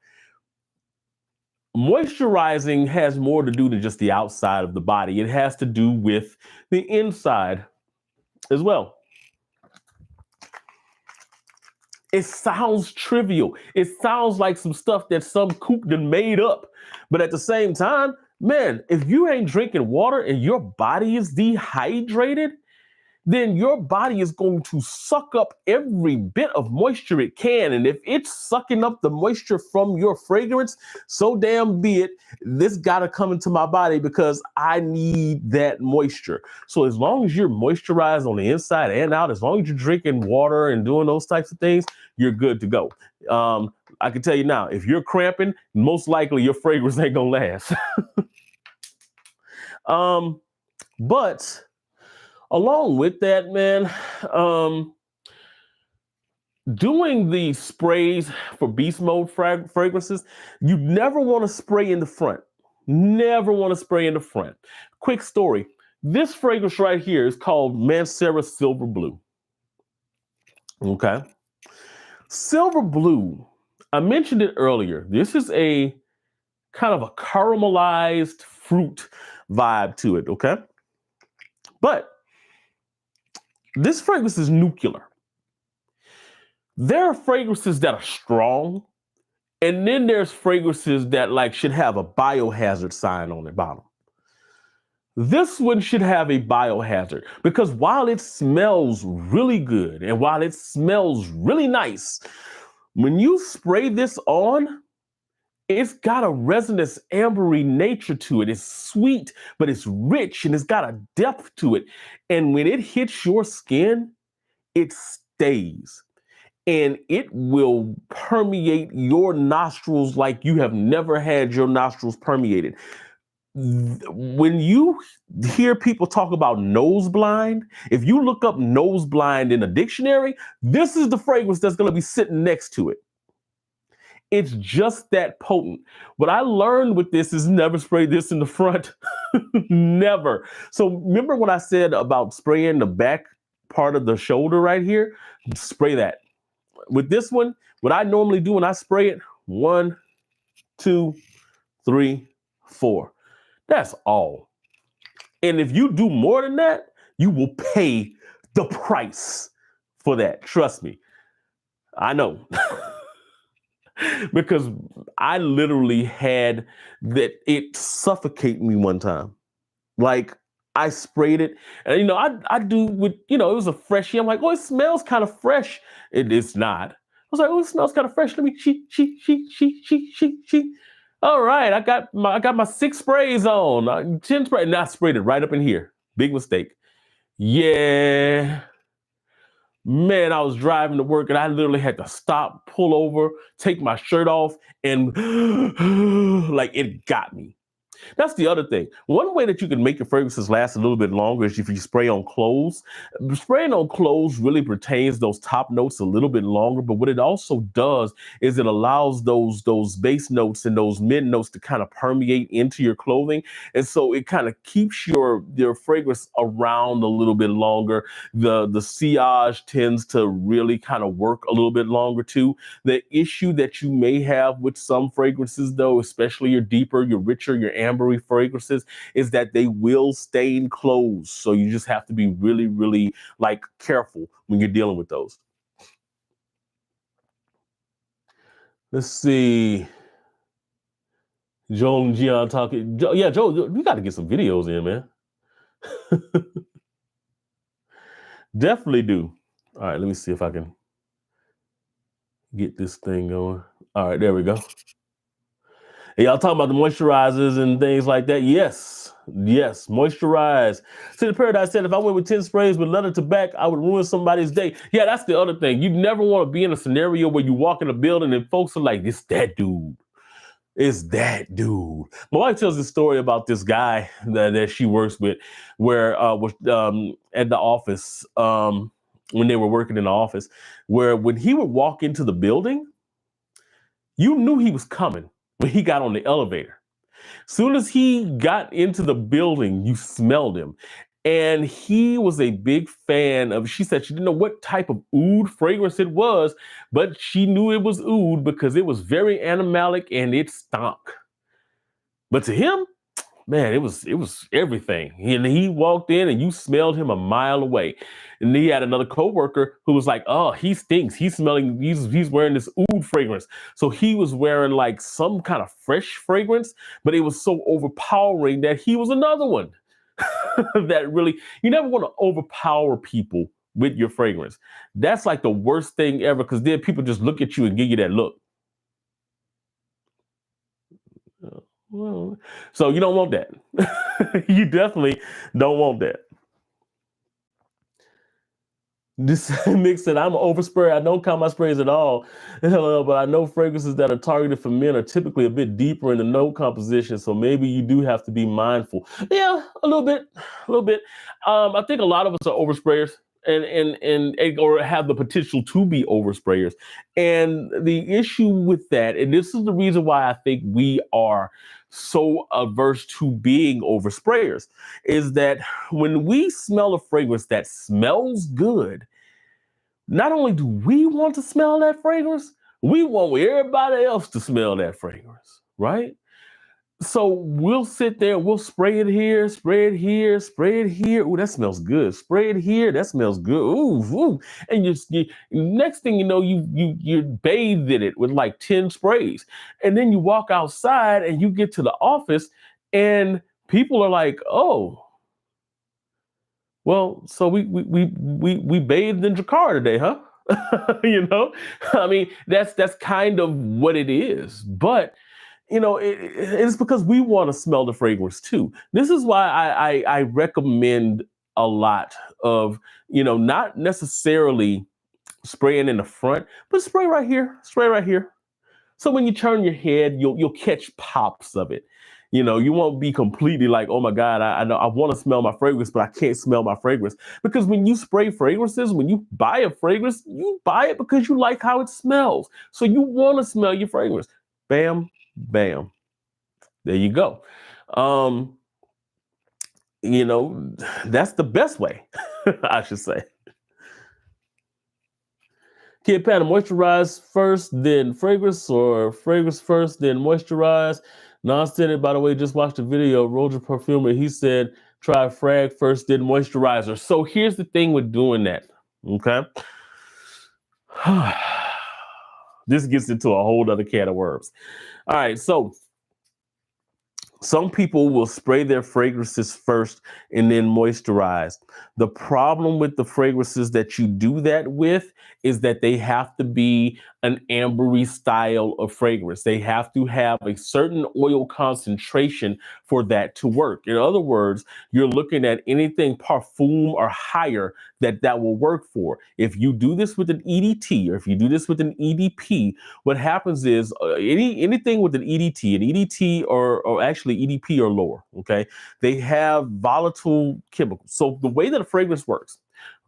moisturizing has more to do than just the outside of the body. It has to do with the inside as well. It sounds trivial. It sounds like some stuff that some kook done made up. But at the same time, man, if you ain't drinking water and your body is dehydrated, then your body is going to suck up every bit of moisture it can. And if it's sucking up the moisture from your fragrance, so damn be it. This got to come into my body because I need that moisture. So as long as you're moisturized on the inside and out, as long as you're drinking water and doing those types of things, you're good to go. I can tell you now, if you're cramping, most likely your fragrance ain't gonna last. But along with that, man, doing the sprays for beast mode fragrances, you never want to spray in the front. Never want to spray in the front. Quick story. This fragrance right here is called Mansera Silver Blue. Okay. Silver Blue, I mentioned it earlier. This is a kind of a caramelized, fruit vibe to it, okay? But this fragrance is nuclear. There are fragrances that are strong, and then there's fragrances that like should have a biohazard sign on the bottom. This one should have a biohazard because while it smells really good and while it smells really nice, when you spray this on, it's got a resinous ambery nature to it. It's sweet, but it's rich and it's got a depth to it. And when it hits your skin, it stays. And it will permeate your nostrils like you have never had your nostrils permeated. When you hear people talk about nose blind, if you look up nose blind in a dictionary, this is the fragrance that's going to be sitting next to it. It's just that potent. What I learned with this is never spray this in the front. Never. So remember what I said about spraying the back part of the shoulder right here? Spray that. With this one, what I normally do when I spray it, 1, 2, 3, 4. That's all. And if you do more than that, you will pay the price for that. Trust me. I know. Because I literally had that it suffocate me one time. Like I sprayed it and I do with, it was a freshie. I'm like, oh, it smells kind of fresh. It is not. I was like, oh, it smells kind of fresh. Let me she. All right, I got my 6 sprays on, 10 sprays, and I sprayed it right up in here. Big mistake. Yeah. Man, I was driving to work and I literally had to stop, pull over, take my shirt off, and like it got me. That's the other thing. One way that you can make your fragrances last a little bit longer is if you spray on clothes. Spraying on clothes really retains those top notes a little bit longer, but what it also does is it allows those base notes and those mid notes to kind of permeate into your clothing. And so it kind of keeps your fragrance around a little bit longer. The sillage tends to really kind of work a little bit longer too. The issue that you may have with some fragrances though, especially your deeper, your richer, your ambery fragrances, is that they will stain clothes. So you just have to be really, really like careful when you're dealing with those. Let's see. Joel and Gian talking. Yeah, Joel, we got to get some videos in, man. Definitely do. All right, let me see if I can get this thing going. All right, there we go. Hey, y'all talking about the moisturizers and things like that? Yes, moisturize. See, the Paradise said, if I went with 10 sprays with leather to back, I would ruin somebody's day. Yeah, that's the other thing. You never want to be in a scenario where you walk in a building and folks are like, it's that dude. It's that dude. My wife tells this story about this guy that she works with, where was at the office when they were working in the office, where when he would walk into the building, you knew he was coming when he got on the elevator. Soon as he got into the building, you smelled him. And he was a big fan of, she said she didn't know what type of oud fragrance it was, but she knew it was oud because it was very animalic and it stunk. But to him, man, it was everything. And he walked in and you smelled him a mile away. And he had another coworker who was like, oh, he stinks. He's wearing this oud fragrance. So he was wearing like some kind of fresh fragrance, but it was so overpowering that he was another one. That really, you never want to overpower people with your fragrance. That's like the worst thing ever, because then people just look at you and give you that look. So you don't want that. You definitely don't want that. This mix said, I'm an oversprayer. I don't count my sprays at all. But I know fragrances that are targeted for men are typically a bit deeper in the note composition. So maybe you do have to be mindful. Yeah, a little bit. I think a lot of us are oversprayers and or have the potential to be oversprayers. And the issue with that, and this is the reason why I think we are so averse to being oversprayers, is that when we smell a fragrance that smells good, not only do we want to smell that fragrance, we want everybody else to smell that fragrance, right? So we'll sit there, we'll spray it here, spray it here, spray it here. Ooh, that smells good. Spray it here, that smells good. Ooh, ooh. And next thing you know, you bathed in it with like 10 sprays. And then you walk outside and you get to the office and people are like, oh, well, so we bathed in Jakarta today, huh? You know, I mean, that's kind of what it is. But it's because we want to smell the fragrance too. This is why I recommend a lot of, not necessarily spraying in the front, but spray right here. So when you turn your head, you'll catch pops of it. You won't be completely like, oh my God, I know I want to smell my fragrance, but I can't smell my fragrance. Because when you spray fragrances, when you buy a fragrance, you buy it because you like how it smells. So you want to smell your fragrance. Bam, bam. There you go. Um, that's the best way, I should say. Kid Panda, moisturize first, then fragrance, or fragrance first, then moisturize. Non-standard, by the way, just watched the video. Roger Perfumer, he said, try frag first, then moisturizer. So here's the thing with doing that, okay? This gets into a whole other can of worms. All right, so some people will spray their fragrances first and then moisturize. The problem with the fragrances that you do that with is that they have to be an ambery style of fragrance. They have to have a certain oil concentration for that to work. In other words, you're looking at anything parfum or higher that will work for. If you do this with an EDT or if you do this with an EDP, what happens is anything with an EDT or actually EDP or lower, okay, they have volatile chemicals. So the way that a fragrance works,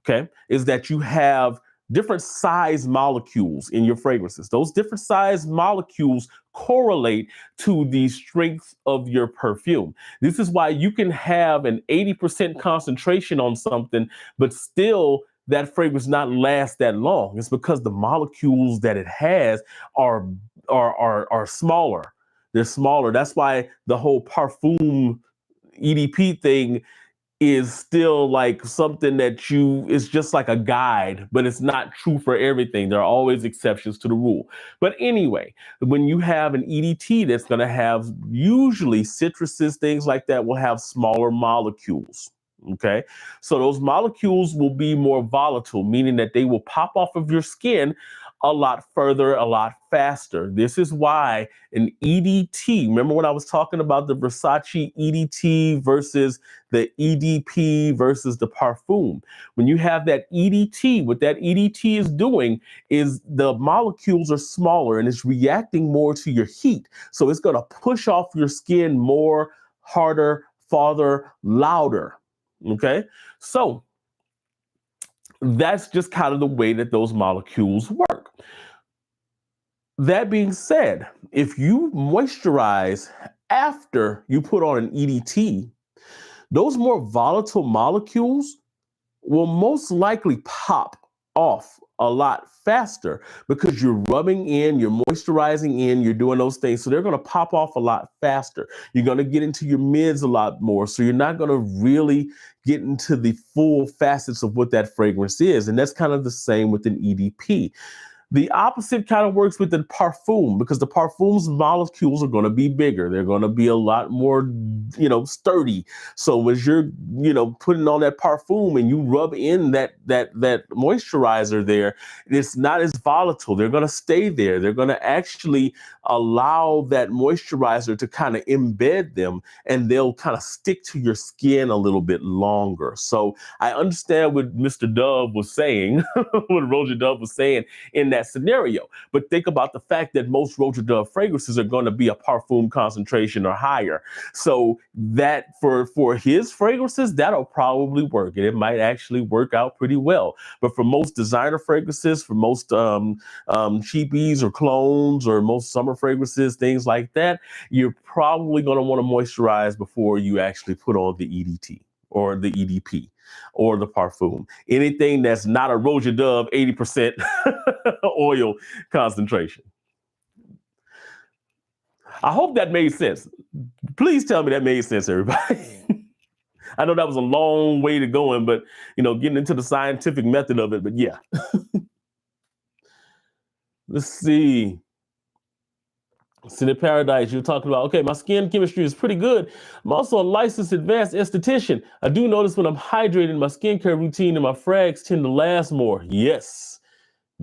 okay, is that you have different size molecules in your fragrances. Those different size molecules correlate to the strength of your perfume. This is why you can have an 80% concentration on something, but still that fragrance not last that long. It's because the molecules that it has are smaller. They're smaller. That's why the whole parfum EDP thing is still like something that it's just like a guide, but it's not true for everything. There are always exceptions to the rule. But anyway, when you have an EDT that's going to have usually citruses, things like that will have smaller molecules. Okay, so those molecules will be more volatile, meaning that they will pop off of your skin a lot further, a lot faster. This is why an EDT, remember when I was talking about the Versace EDT versus the EDP versus the parfum? When you have that EDT, what that EDT is doing is the molecules are smaller and it's reacting more to your heat. So it's going to push off your skin more, harder, farther, louder. Okay, so that's just kind of the way that those molecules work. That being said, if you moisturize after you put on an EDT, those more volatile molecules will most likely pop off a lot faster because you're rubbing in, you're moisturizing in, you're doing those things. So they're going to pop off a lot faster. You're going to get into your mids a lot more. So you're not going to really get into the full facets of what that fragrance is. And that's kind of the same with an EDP. The opposite kind of works with the parfum because the parfum's molecules are going to be bigger. They're going to be a lot more, sturdy. So as you're, putting on that parfum and you rub in that moisturizer there, it's not as volatile. They're going to stay there. They're going to actually allow that moisturizer to kind of embed them and they'll kind of stick to your skin a little bit longer. So I understand what Mr. Dove was saying, what Roger Dove was saying in that scenario. But think about the fact that most Roger Dove fragrances are going to be a parfum concentration or higher. So that for his fragrances, that'll probably work. And it might actually work out pretty well. But for most designer fragrances, for most cheapies or clones or most summer fragrances, things like that, you're probably going to want to moisturize before you actually put on the EDT or the EDP or the parfum. Anything that's not a Roger Dove 80% oil concentration. I hope that made sense. Please tell me that made sense, everybody. I know that was a long way to going, but getting into the scientific method of it. But yeah, let's see. Cindy Paradise, you're talking about, okay, my skin chemistry is pretty good. I'm also a licensed advanced esthetician. I do notice when I'm hydrated, my skincare routine and my frags tend to last more. Yes,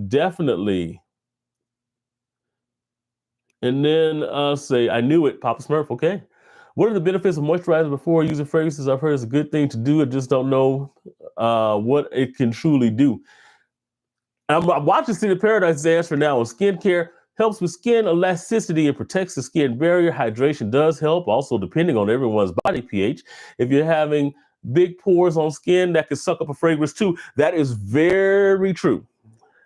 definitely. And then say, I knew it, Papa Smurf, okay. What are the benefits of moisturizing before using fragrances? I've heard it's a good thing to do. I just don't know what it can truly do. I'm watching City Paradise's answer now on skincare. Helps with skin elasticity and protects the skin barrier. Hydration does help, also depending on everyone's body pH. If you're having big pores on skin, that can suck up a fragrance too. That is very true.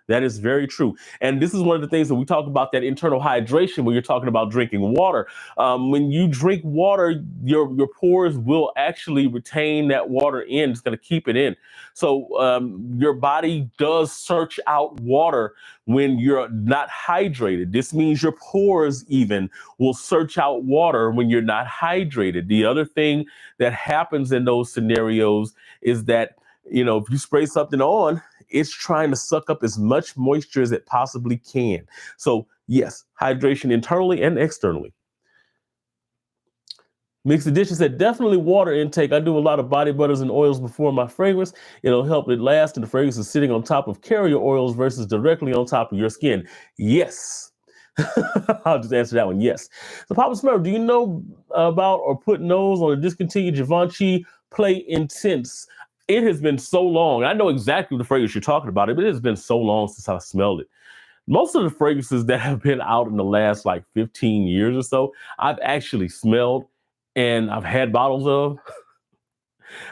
That is very true. And this is one of the things that we talk about, that internal hydration when you're talking about drinking water. When you drink water, your pores will actually retain that water in. It's going to keep it in. So your body does search out water when you're not hydrated. This means your pores even will search out water when you're not hydrated. The other thing that happens in those scenarios is that, if you spray something on, it's trying to suck up as much moisture as it possibly can. So yes, hydration internally and externally. Mixed Edition said, definitely water intake. I do a lot of body butters and oils before my fragrance. It'll help it last, and the fragrance is sitting on top of carrier oils versus directly on top of your skin. Yes. I'll just answer that one. Yes. So Papa Smurf, do you know about or put nose on a discontinued Givenchy Play Intense? It has been so long. I know exactly the fragrance you're talking about, but it has been so long since I smelled it. Most of the fragrances that have been out in the last 15 years or so, I've actually smelled and I've had bottles of.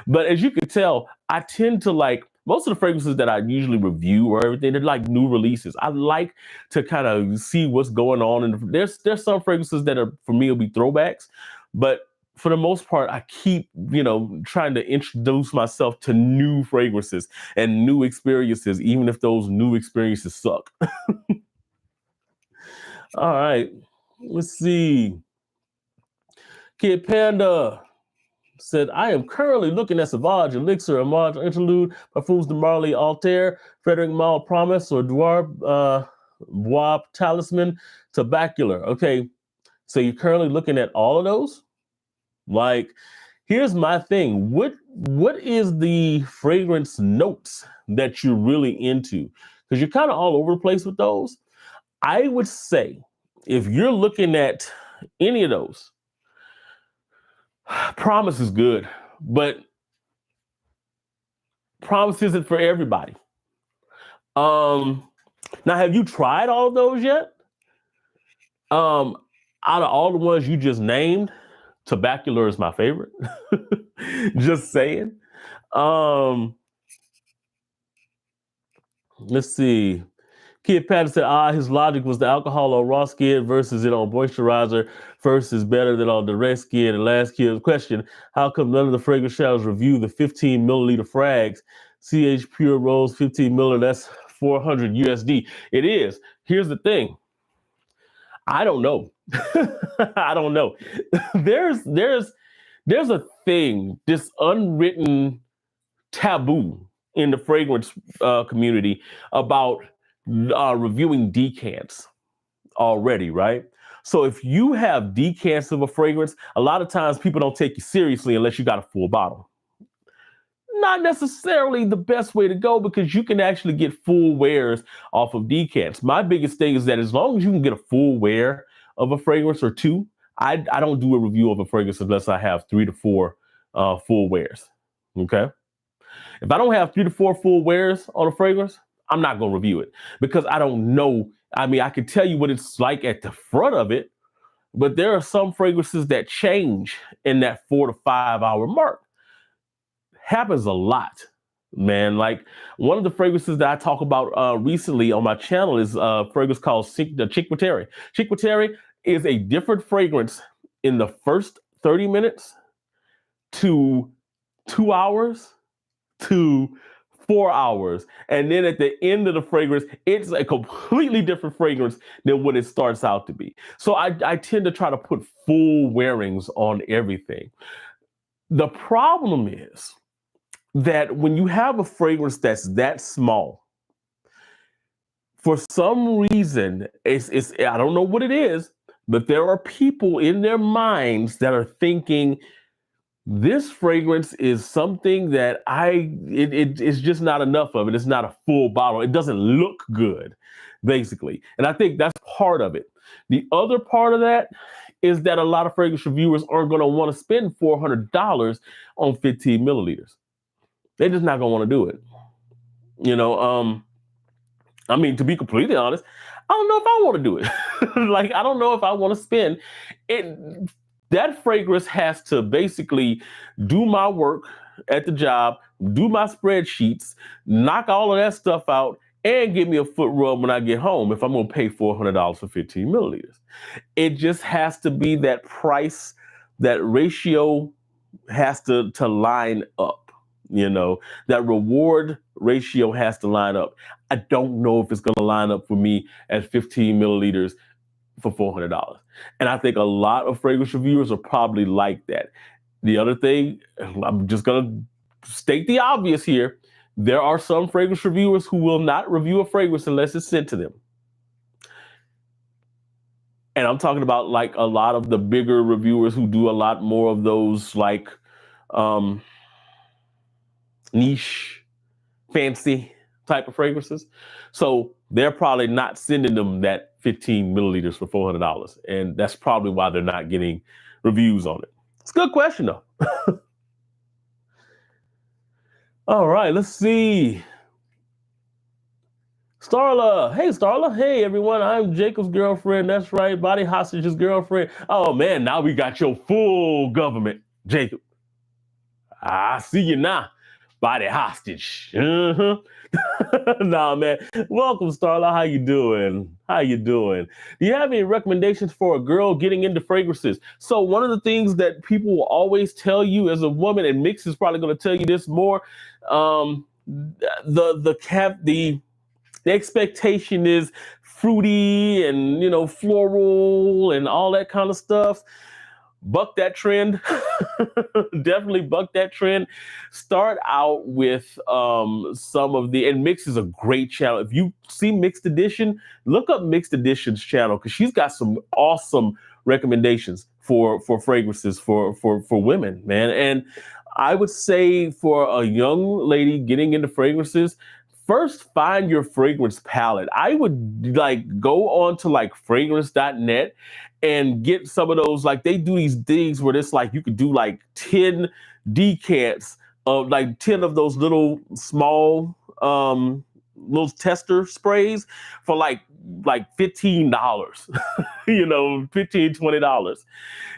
But as you can tell, I tend to most of the fragrances that I usually review or everything, they're like new releases. I like to kind of see what's going on. And there's some fragrances that are, for me, will be throwbacks. But for the most part, I keep, trying to introduce myself to new fragrances and new experiences, even if those new experiences suck. All right, let's see. Kid Panda said, I am currently looking at Sauvage, Elixir, Amage, Interlude, Parfumsdemarly, Altair, Frederic Malle, Promise, or Bois Talisman, Tabacular. Okay, so you're currently looking at all of those? Here's my thing. What is the fragrance notes that you're really into? Because you're kind of all over the place with those. I would say if you're looking at any of those, Promise is good, but Promise isn't for everybody. Now, have you tried all of those yet? Out of all the ones you just named, Tabacular is my favorite. Just saying. Let's see. Kid Patton said, his logic was the alcohol on raw skin versus it on moisturizer first is better than on direct skin. And last kid's question, how come none of the fragrance showers review the 15 milliliter frags? CH Pure Rose 15 milliliter, that's 400 USD. It is. Here's the thing. I don't know. I don't know. There's a thing, this unwritten taboo in the fragrance community about reviewing decants already, right? So if you have decants of a fragrance, a lot of times people don't take you seriously unless you got a full bottle. Not necessarily the best way to go, because you can actually get full wears off of decants. My biggest thing is that as long as you can get a full wear of a fragrance or two, I don't do a review of a fragrance unless I have 3 to 4 full wears. Okay. If I don't have 3 to 4 full wears on a fragrance, I'm not going to review it, because I don't know. I mean, I can tell you what it's like at the front of it, but there are some fragrances that change in that 4 to 5 hour mark. Happens a lot, man. Like one of the fragrances that I talk about recently on my channel is a fragrance called Chiquiteri. Chiquiteri is a different fragrance in the first 30 minutes to 2 hours to 4 hours. And then at the end of the fragrance, it's a completely different fragrance than what it starts out to be. So I tend to try to put full wearings on everything. The problem is that when you have a fragrance that's that small, for some reason, it's I don't know what it is, but there are people in their minds that are thinking this fragrance is something that it's just not enough of it. It's not a full bottle. It doesn't look good, basically. And I think that's part of it. The other part of that is that a lot of fragrance reviewers aren't going to want to spend $400 on 15 milliliters. They're just not going to want to do it. You know, I mean, to be completely honest, I don't know if I want to do it. Like, I don't know if I want to spend it. That fragrance has to basically do my work at the job, do my spreadsheets, knock all of that stuff out, and give me a foot rub when I get home if I'm going to pay $400 for 15 milliliters. It just has to be that price, that ratio has to line up. You know, that reward ratio has to line up. I don't know if it's going to line up for me at 15 milliliters for $400. And I think a lot of fragrance reviewers are probably like that. The other thing, I'm just going to state the obvious here. There are some fragrance reviewers who will not review a fragrance unless it's sent to them. And I'm talking about like a lot of the bigger reviewers who do a lot more of those like niche, fancy type of fragrances. So they're probably not sending them that 15 milliliters for $400. And that's probably why they're not getting reviews on it. It's a good question though. All right, let's see. Starla. Hey, Starla. Hey, everyone. I'm Jacob's girlfriend. That's right. Body Hostage's girlfriend. Oh, man. Now we got your full government, Jacob. I see you now. Body hostage. Nah, man. Welcome, Starla. How you doing? How you doing? Do you have any recommendations for a girl getting into fragrances? So one of the things that people will always tell you as a woman, and Mix is probably going to tell you this more, the expectation is fruity and, you know, floral and all that kind of stuff. Buck that trend. Definitely buck that trend. Start out with some of the, and Mix is a great channel. If you see Mixed Edition, look up Mixed Edition's channel because she's got some awesome recommendations for fragrances for women, man. And I would say for a young lady getting into fragrances, first find your fragrance palette. I would like go on to like fragrance.net and get some of those, like they do these things where it's like you could do like 10 decants of like 10 of those little small little tester sprays for like $15, you know, $15, $20,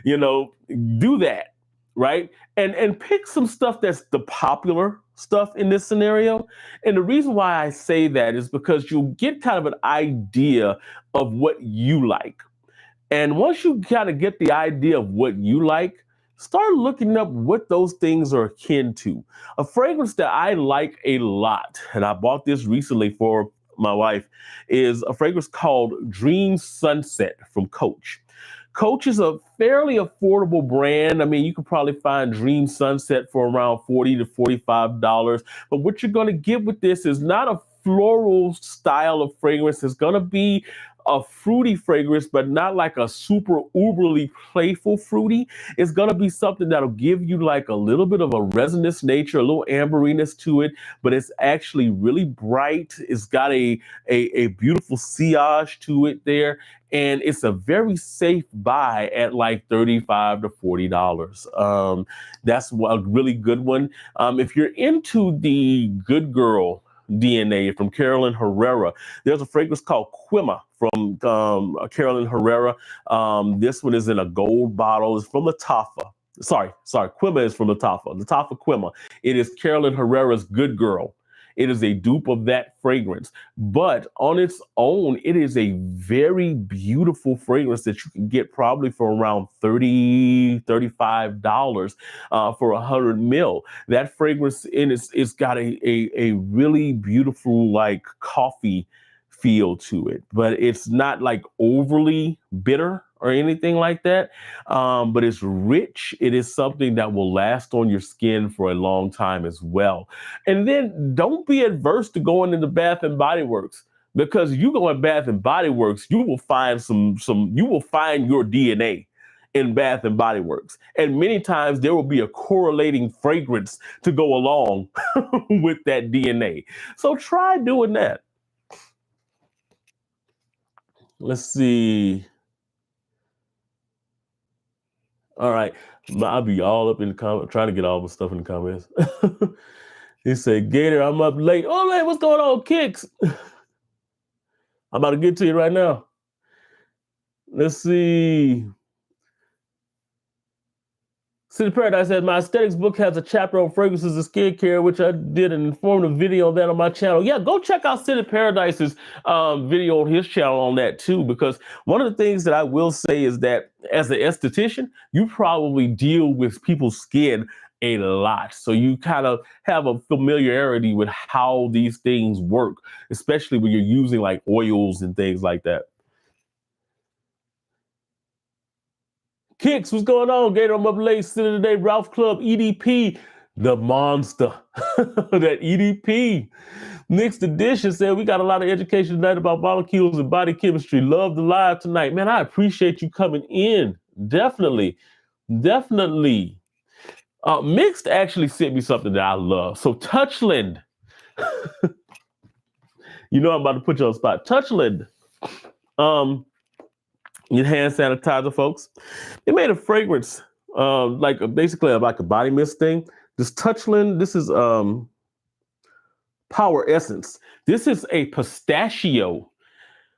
you know, do that. Right. And pick some stuff that's the popular stuff in this scenario. And the reason why I say that is because you'll get kind of an idea of what you like. And once you kind of get the idea of what you like, start looking up what those things are akin to. A fragrance that I like a lot, and I bought this recently for my wife, is a fragrance called Dream Sunset from Coach. Coach is a fairly affordable brand. I mean, you could probably find Dream Sunset for around $40 to $45. But what you're going to get with this is not a floral style of fragrance. It's going to be a fruity fragrance, but not like a super uberly playful fruity. It's going to be something that'll give you like a little bit of a resinous nature, a little amberiness to it, but it's actually really bright. It's got a beautiful sillage to it there. And it's a very safe buy at like $35 to $40. That's a really good one. If you're into the good girl DNA from Carolyn Herrera, there's a fragrance called Quima from Carolyn Herrera. This one is in a gold bottle. It's from Lattafa. Sorry, Quima is from Lattafa. Lattafa Quima. It is Carolyn Herrera's Good Girl. It is a dupe of that fragrance. But on its own, it is a very beautiful fragrance that you can get probably for around $35 for 100 mil. That fragrance it's got a really beautiful like coffee feel to it, but it's not like overly bitter or anything like that. But it's rich. It is something that will last on your skin for a long time as well. And then don't be adverse to going into Bath and Body Works, because you go in Bath and Body Works, you will find you will find your DNA in Bath and Body Works. And many times there will be a correlating fragrance to go along with that DNA. So try doing that. Let's see. All right. I'll be all up in the comments, trying to get all my stuff in the comments. He said, Gator, I'm up late. Oh, man, what's going on, Kicks? I'm about to get to you right now. Let's see. City Paradise says, my aesthetics book has a chapter on fragrances and skincare, which I did an informative video on that on my channel. Yeah, go check out City Paradise's video on his channel on that too, because one of the things that I will say is that as an esthetician, you probably deal with people's skin a lot. So you kind of have a familiarity with how these things work, especially when you're using like oils and things like that. Kicks, what's going on? Gator, I'm up late. City today, Ralph Club, EDP, the monster. That EDP. Next edition said, we got a lot of education tonight about molecules and body chemistry. Love the live tonight. Man, I appreciate you coming in. Definitely. Definitely. Mixed actually sent me something that I love. So Touchland. You know I'm about to put you on the spot. Touchland. Your hand sanitizer, folks. They made a fragrance, basically like a body mist thing. This Touchland, this is Power Essence. This is a pistachio,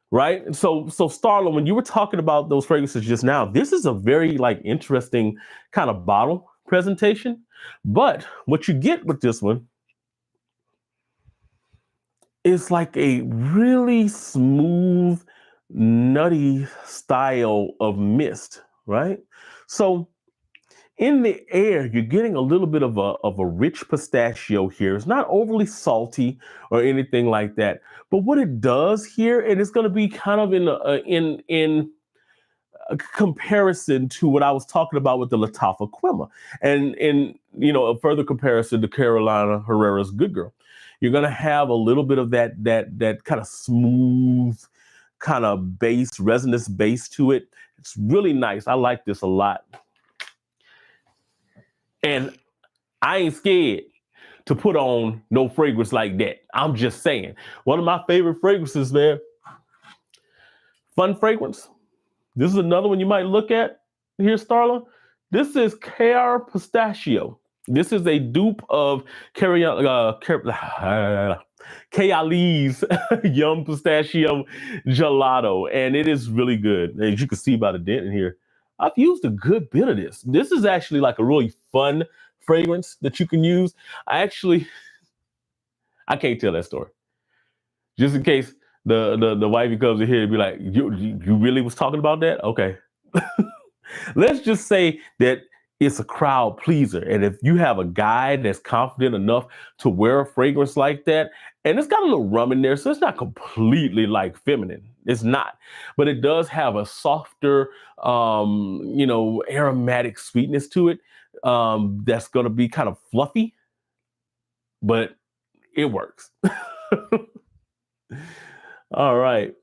right? So Starla, when you were talking about those fragrances just now, this is a very like interesting kind of bottle presentation. But what you get with this one is like a really smooth, nutty style of mist, right? So in the air, you're getting a little bit of a rich pistachio here. It's not overly salty or anything like that. But what it does here, and it's going to be kind of in a comparison to what I was talking about with the Lattafa Quema, and a further comparison to Carolina Herrera's Good Girl. You're going to have a little bit of that kind of smooth, kind of bass, resonance bass to it. It's really nice. I like this a lot. And I ain't scared to put on no fragrance like that. I'm just saying. One of my favorite fragrances, man. Fun fragrance. This is another one you might look at here, Starla. This is Care Pistachio. This is a dupe of Kayali's Yum Pistachio Gelato, and it is really good. As you can see by the dent in here, I've used a good bit of this. This is actually like a really fun fragrance that you can use. I can't tell that story. Just in case the wifey comes in here and be like, you really was talking about that? Okay. Let's just say that it's a crowd pleaser. And if you have a guy that's confident enough to wear a fragrance like that, and it's got a little rum in there, so it's not completely like feminine. It's not. But it does have a softer, aromatic sweetness to it that's going to be kind of fluffy, but it works. All right.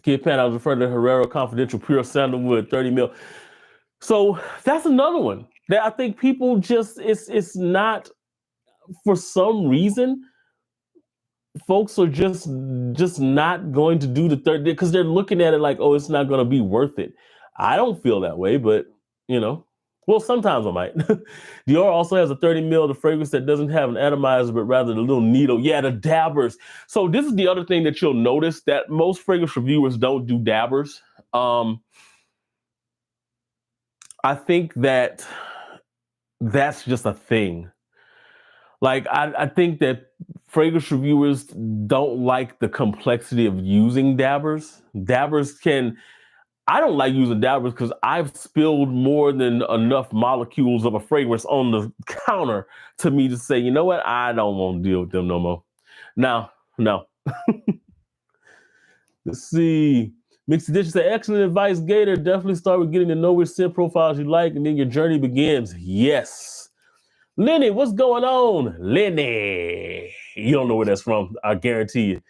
Kid Pan, I was referring to Herrera Confidential Pure Sandalwood 30 mil. So that's another one that I think people just, it's not, for some reason, folks are just not going to do the 30 because they're looking at it like, oh, it's not going to be worth it. I don't feel that way, but well, sometimes I might. Dior also has a 30 mil, the fragrance that doesn't have an atomizer, but rather the little needle. Yeah, the dabbers. So this is the other thing that you'll notice, that most fragrance reviewers don't do dabbers. I think that that's just a thing. Like, I think that fragrance reviewers don't like the complexity of using dabbers. I don't like using dabbers because I've spilled more than enough molecules of a fragrance on the counter to me to say, you know what, I don't want to deal with them no more. Now, no. Let's see. Mixed Edition said, excellent advice, Gator. Definitely start with getting to know which scent profiles you like, and then your journey begins. Yes. Lenny, what's going on? Lenny. You don't know where that's from, I guarantee you.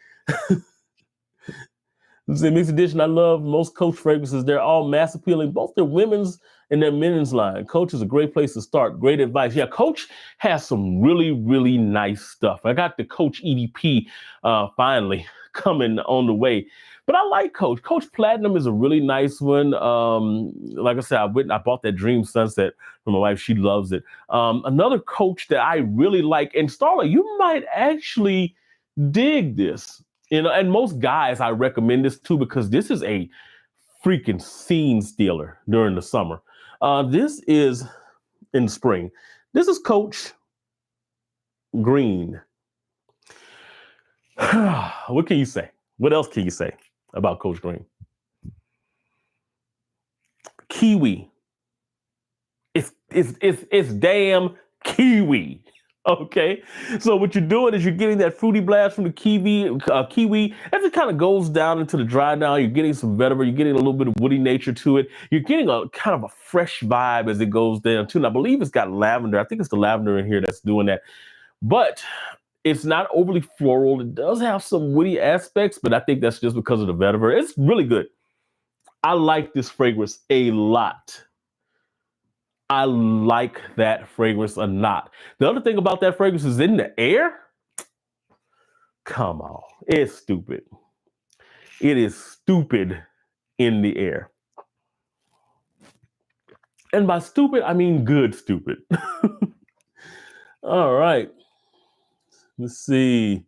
This is a Mixed Edition. I love most Coach fragrances. They're all mass appealing, both their women's and their men's line. Coach is a great place to start. Great advice. Yeah, Coach has some really, really nice stuff. I got the Coach EDP finally coming on the way. But I like Coach. Coach Platinum is a really nice one. Like I said, I bought that Dream Sunset from my wife. She loves it. Another Coach that I really like, and Starla, you might actually dig this. You know, and most guys I recommend this to because this is a freaking scene stealer during the summer. This is in spring. This is Coach Green. What can you say? What else can you say about Coach Green? Kiwi. It's damn kiwi. Okay, so what you're doing is you're getting that fruity blast from the kiwi. As it kind of goes down into the dry down, you're getting some vetiver, you're getting a little bit of woody nature to it. You're getting a kind of a fresh vibe as it goes down too. And I believe it's got lavender. I think it's the lavender in here that's doing that. But it's not overly floral. It does have some woody aspects, but I think that's just because of the vetiver. It's really good. I like this fragrance a lot. I like that fragrance a lot. The other thing about that fragrance is in the air. Come on, it's stupid. It is stupid in the air. And by stupid, I mean good stupid. All right. Let's see.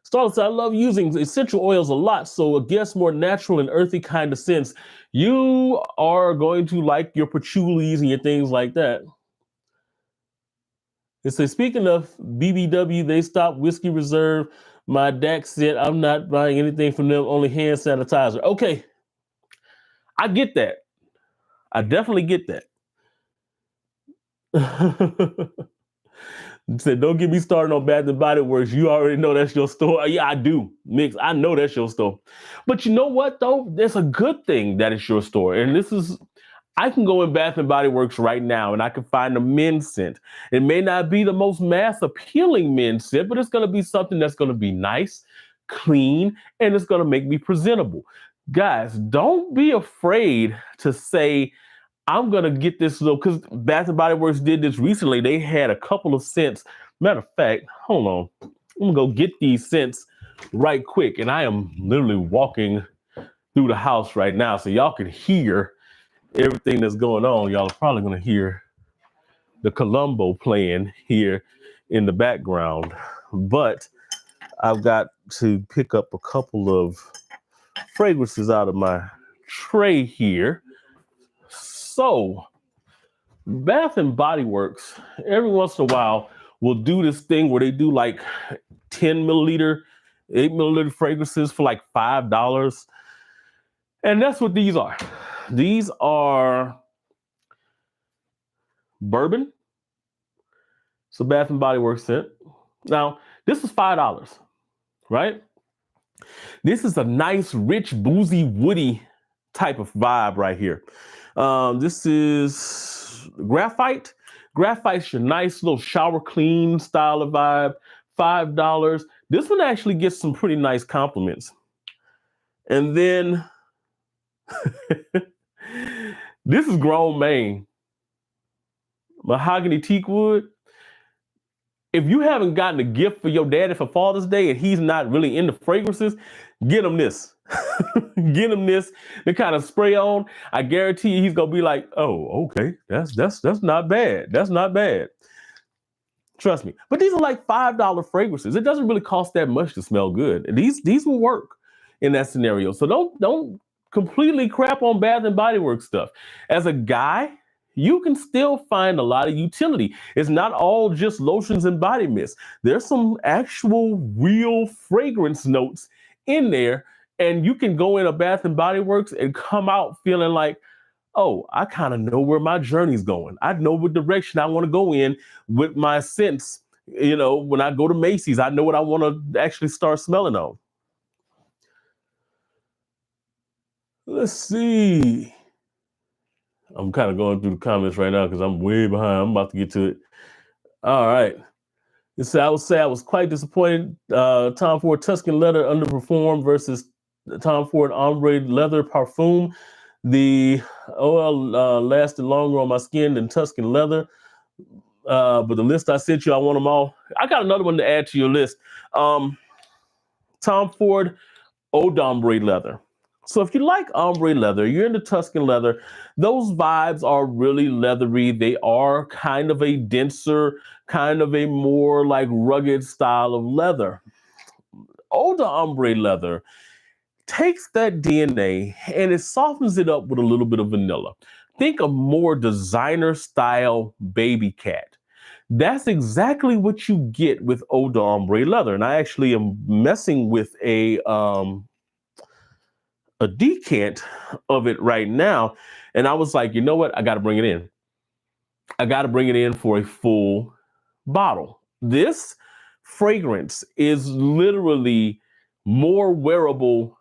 Starless, I love using essential oils a lot, so I guess more natural and earthy kind of scents. You are going to like your patchoulis and your things like that. It says, speaking of BBW, they stopped Whiskey Reserve. My DAX said, I'm not buying anything from them, only hand sanitizer. Okay, I get that. I definitely get that. Said, don't get me started on Bath and Body Works. You already know that's your store. Yeah, I do. Mix. I know that's your store. But you know what, though? There's a good thing that it's your store. And this is, I can go in Bath and Body Works right now and I can find a men's scent. It may not be the most mass appealing men's scent, but it's going to be something that's going to be nice, clean, and it's going to make me presentable. Guys, don't be afraid to say, I'm going to get this little, because Bath & Body Works did this recently. They had a couple of scents. Matter of fact, hold on. I'm going to go get these scents right quick. And I am literally walking through the house right now. So y'all can hear everything that's going on. Y'all are probably going to hear the Columbo playing here in the background. But I've got to pick up a couple of fragrances out of my tray here. So, Bath and Body Works, every once in a while, will do this thing where they do like 10 milliliter, 8 milliliter fragrances for like $5. And that's what these are. These are bourbon. So Bath and Body Works scent. Now, this is $5, right? This is a nice, rich, boozy, woody type of vibe right here. This is Graphite. Graphite's your nice little shower clean style of vibe. $5. This one actually gets some pretty nice compliments. And then this is Grown Maine. Mahogany teak wood. If you haven't gotten a gift for your daddy for Father's Day and he's not really into fragrances, get him this. Get him this to kind of spray on. I guarantee you he's gonna be like, oh, okay, that's not bad. That's not bad. Trust me. But these are like $5 fragrances. It doesn't really cost that much to smell good. These will work in that scenario. So don't completely crap on Bath and Body Works stuff. As a guy, you can still find a lot of utility. It's not all just lotions and body mist. There's some actual real fragrance notes in there, and you can go in a Bath and Body Works and come out feeling like, oh, I kind of know where my journey's going. I know what direction I want to go in with my scents. You know, when I go to Macy's, I know what I want to actually start smelling on. Let's see. I'm kind of going through the comments right now because I'm way behind. I'm about to get to it. All right. I would say I was quite disappointed. Tom Ford Tuscan Leather underperformed versus Tom Ford Ombre Leather Parfum. The OL lasted longer on my skin than Tuscan Leather. But the list I sent you, I want them all. I got another one to add to your list. Tom Ford Eau d'Ombre Leather. So if you like ombre leather, you're into Tuscan leather, those vibes are really leathery. They are kind of a denser, kind of a more like rugged style of leather. Eau d'Ombre leather takes that DNA and it softens it up with a little bit of vanilla. Think a more designer style baby cat. That's exactly what you get with Eau d'Ombre leather. And I actually am messing with a decant of it right now. And I was like, you know what? I got to bring it in. I got to bring it in for a full bottle. This fragrance is literally more wearable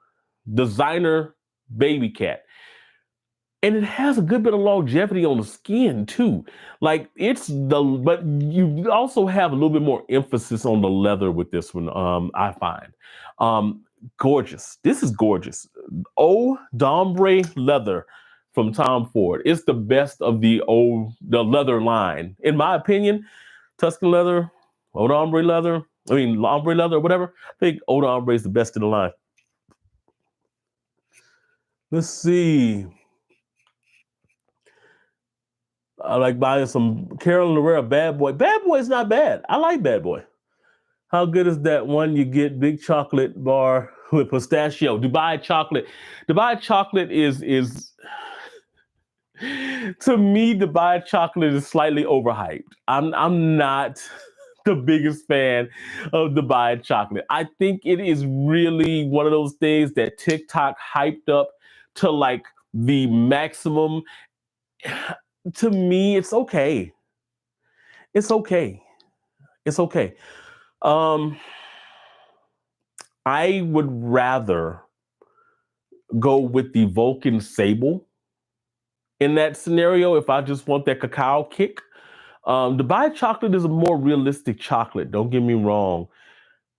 designer baby cat. And it has a good bit of longevity on the skin too. Like but you also have a little bit more emphasis on the leather with this one, I find. Gorgeous. This is gorgeous. Eau d'Ombre leather from Tom Ford. It's the best of the leather line. In my opinion, Tuscan leather, Eau d'Ombre leather, ombre leather, whatever. I think Eau d'Ombre is the best in the line. Let's see. I like buying some Carolina Herrera Bad Boy. Bad Boy is not bad. I like Bad Boy. How good is that one you get? Big chocolate bar with pistachio. Dubai chocolate. Dubai chocolate is to me, Dubai chocolate is slightly overhyped. I'm not the biggest fan of Dubai chocolate. I think it is really one of those things that TikTok hyped up to like the maximum. To me, it's okay. It's okay. It's okay. I would rather go with the Vulcan Sable in that scenario if I just want that cacao kick. Dubai chocolate is a more realistic chocolate, don't get me wrong.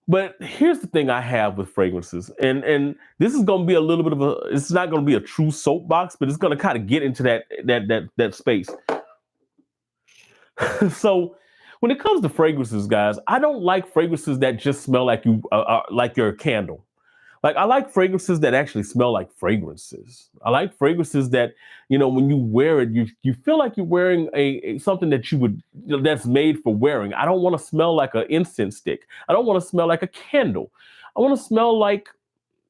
But here's the thing I have with fragrances, and this is going to be a little bit of it's not going to be a true soapbox, but it's going to kind of get into that space. So when it comes to fragrances, guys, I don't like fragrances that just smell like you're a candle. Like I like fragrances that actually smell like fragrances. I like fragrances that, when you wear it, you feel like you're wearing something that that's made for wearing. I don't want to smell like an incense stick. I don't want to smell like a candle. I want to smell like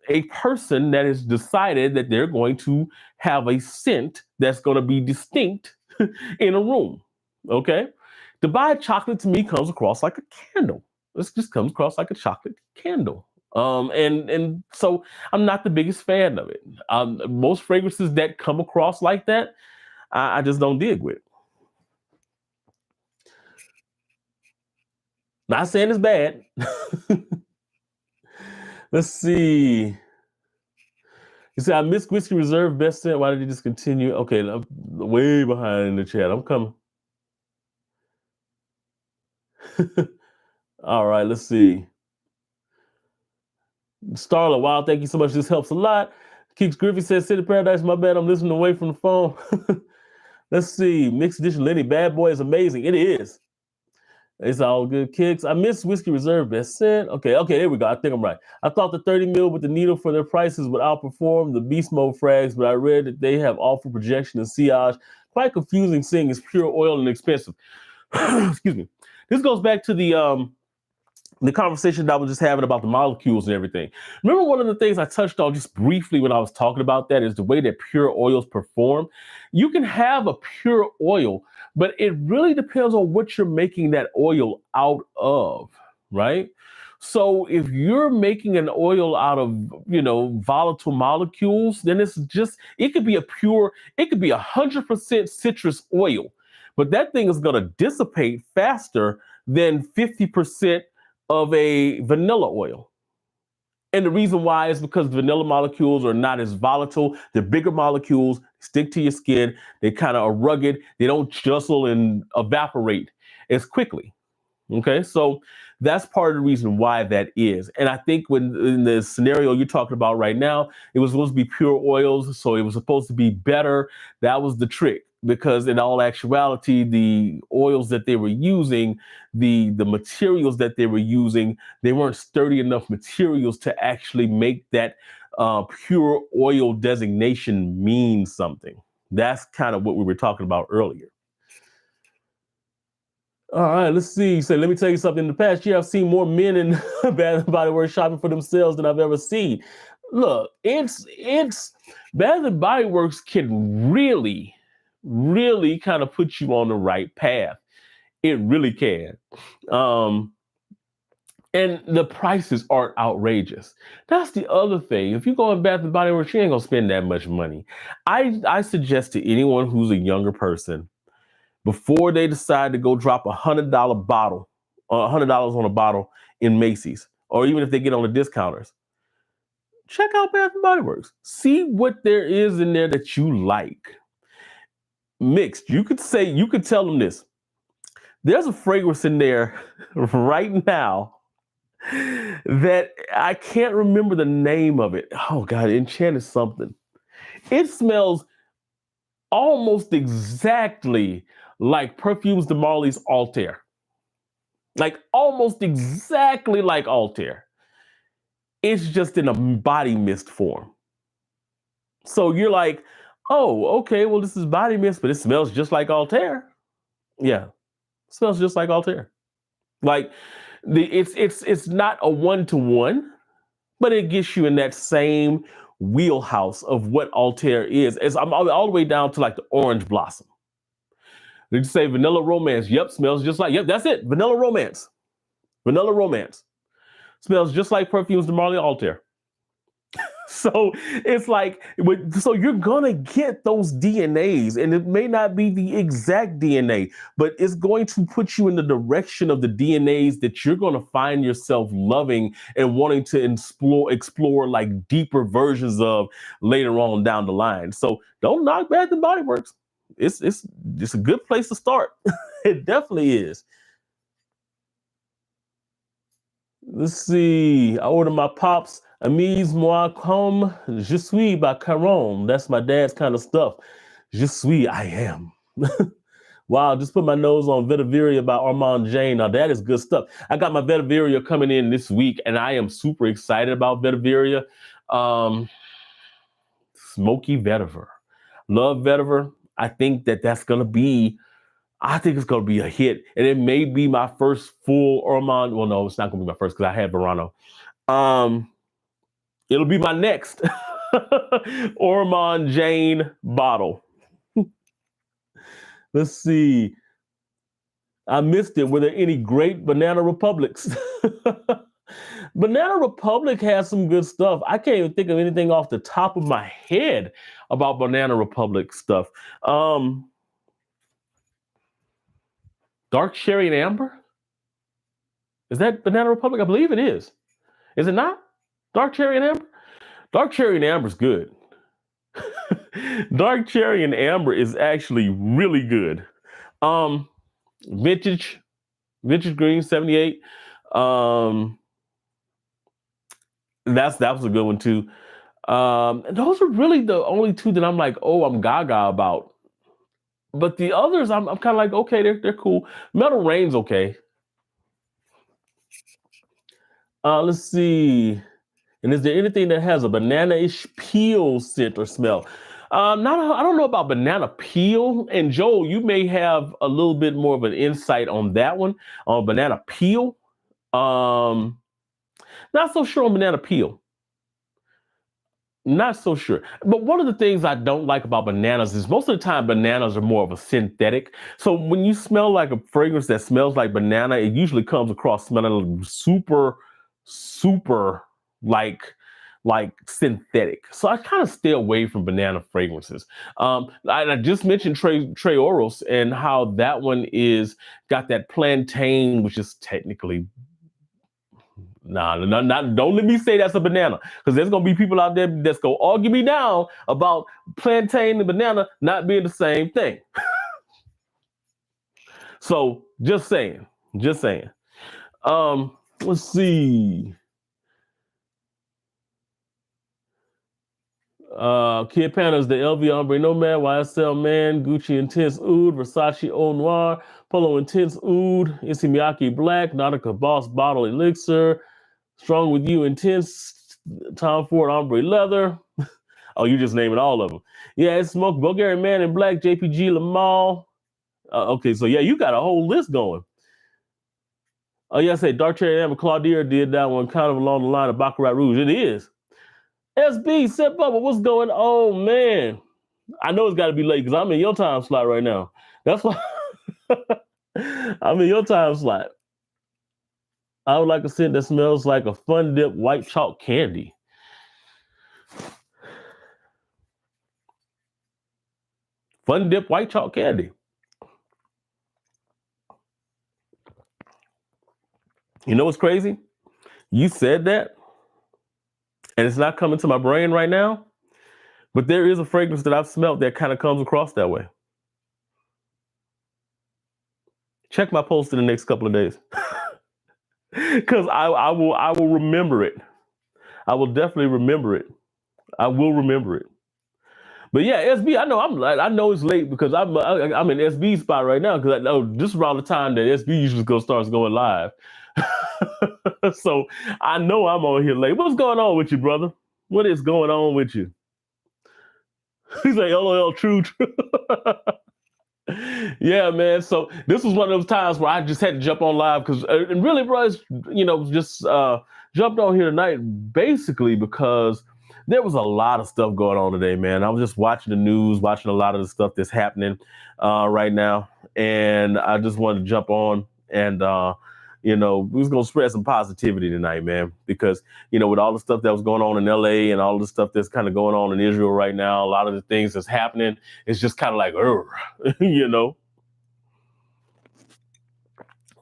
a person that has decided that they're going to have a scent that's going to be distinct in a room. Okay? Dubai chocolate to me comes across like a candle. This just comes across like a chocolate candle. And so I'm not the biggest fan of it. Most fragrances that come across like that, I just don't dig with. Not saying it's bad. Let's see. You said I missed Whiskey Reserve best scent. Why did you discontinue? Okay, I'm way behind in the chat. I'm coming. All right, let's see. Starla, wow, thank you so much. This helps a lot. Keeks Griffey says, City Paradise, my bad. I'm listening away from the phone. Let's see. Mixed edition Lenny, Bad Boy is amazing. It is. It's all good kicks. I missed Whiskey Reserve best scent. Okay, there we go. I think I'm right. I thought the 30 mil with the needle for their prices would outperform the Beast Mode frags, but I read that they have awful projection and sillage. Quite confusing seeing it's pure oil and expensive. Excuse me. This goes back to the the conversation that I was just having about the molecules and everything. Remember, one of the things I touched on just briefly when I was talking about that is the way that pure oils perform. You can have a pure oil, but it really depends on what you're making that oil out of, right? So if you're making an oil out of, volatile molecules, then it could be it could be 100% citrus oil, but that thing is going to dissipate faster than 50% of a vanilla oil. And the reason why is because vanilla molecules are not as volatile. They're bigger molecules, stick to your skin. They kind of are rugged. They don't jostle and evaporate as quickly. Okay, so that's part of the reason why that is. And I think when in the scenario you're talking about right now, it was supposed to be pure oils, so it was supposed to be better. That was the trick, because in all actuality, the oils that they were using, the materials that they were using, they weren't sturdy enough materials to actually make that pure oil designation mean something. That's kind of what we were talking about earlier. All right, let's see. So let me tell you something. In the past year, I've seen more men in Bath and Body Works shopping for themselves than I've ever seen. Look, it's Bath and Body Works can really kind of put you on the right path. It really can. And the prices aren't outrageous. That's the other thing. If you go in Bath and Body Works, you ain't gonna spend that much money. I suggest to anyone who's a younger person, before they decide to go drop $100 bottle or $100 on a bottle in Macy's, or even if they get on the discounters, check out Bath and Body Works. See what there is in there that you like. Mixed. You could tell them this. There's a fragrance in there right now that I can't remember the name of it. Oh God, Enchanted something. It smells almost exactly like Parfumsdemarly's Altair. Like almost exactly like Altair. It's just in a body mist form. So you're like, oh, okay, well, this is body mist, but it smells just like Altair. Yeah, it smells just like Altair. Like it's not a one-to-one, but it gets you in that same wheelhouse of what Altair is. I'm all the way down to like the orange blossom. Did you say Vanilla Romance? Yep, smells just like, yep, that's it. Vanilla Romance. Vanilla Romance. Smells just like Parfumsdemarly Altair. So it's like, so you're gonna get those DNAs, and it may not be the exact DNA, but it's going to put you in the direction of the DNAs that you're gonna find yourself loving and wanting to explore like deeper versions of later on down the line. So don't knock Bath and Body Works. It's a good place to start. It definitely is. Let's see. I ordered my pops Amuse-moi comme je suis by Caron. That's my dad's kind of stuff. Je suis, I am. Wow, just put my nose on Vetiveria by Armand Jane. Now that is good stuff. I got my Vetiveria coming in this week, and I am super excited about Vetiveria. Smoky vetiver. Love vetiver. I think that's gonna be, I think it's gonna be a hit. And it may be my first full Armand. Well, no, it's not gonna be my first because I had Verano. It'll be my next Armand Jane bottle. Let's see. I missed it. Were there any great Banana Republics? Banana Republic has some good stuff. I can't even think of anything off the top of my head about Banana Republic stuff. Dark Cherry and Amber? Is that Banana Republic? I believe it is. Is it not? Dark Cherry and Amber? Dark Cherry and Amber is good. Dark Cherry and Amber is actually really good. Vintage Green 78. That was a good one too. Those are really the only two that I'm like, oh, I'm gaga about. But the others, I'm kind of like, okay, they're cool. Metal Rain's okay. Let's see. And is there anything that has a banana-ish peel scent or smell? I don't know about banana peel. And Joel, you may have a little bit more of an insight on that one, on banana peel. Not so sure on banana peel. Not so sure. But one of the things I don't like about bananas is most of the time bananas are more of a synthetic. So when you smell like a fragrance that smells like banana, it usually comes across smelling super, super like synthetic. So I kind of stay away from banana fragrances. I just mentioned Aeros and how that one is got that plantain, which is technically don't let me say that's a banana, because there's gonna be people out there that's gonna argue me down about plantain and banana not being the same thing. So just saying. Let's see. Kid Pandas, the LV Ombre Nomad, YSL Man, Gucci Intense Oud, Versace Eau Noir, Polo Intense Oud, Issey Miyake Black, Nautica Boss Bottle Elixir, Strong With You Intense, Tom Ford Ombre Leather. Oh, you just naming all of them. Yeah, it's Smoke, Bulgarian Man in Black, JPG Lamal. Okay, so yeah, you got a whole list going. Oh, yeah, I say Dark Cherry Amber Claudia did that one kind of along the line of Baccarat Rouge. It is. SB, Sip Bubba, what's going on? Oh, man. I know it's got to be late because I'm in your time slot right now. That's why I'm in your time slot. I would like a scent that smells like a Fun Dip white chalk candy. Fun Dip white chalk candy. You know what's crazy? You said that, and it's not coming to my brain right now, but there is a fragrance that I've smelled that kind of comes across that way. Check my post in the next couple of days. Because I will remember it. I will definitely remember it. I will remember it. But yeah, SB, I know it's late because I'm in SB spot right now because I know this is around the time that SB usually starts going live. So I know I'm on here late. What's going on with you, brother? What is going on with you? He's like, LOL, true. Yeah, man. So this was one of those times where I just had to jump on live because and really, bro, just jumped on here tonight basically because there was a lot of stuff going on today, man. I was just watching the news, watching a lot of the stuff that's happening right now, and I just wanted to jump on and we was gonna spread some positivity tonight, man, because with all the stuff that was going on in LA and all the stuff that's kind of going on in Israel right now, a lot of the things that's happening, it's just kind of like,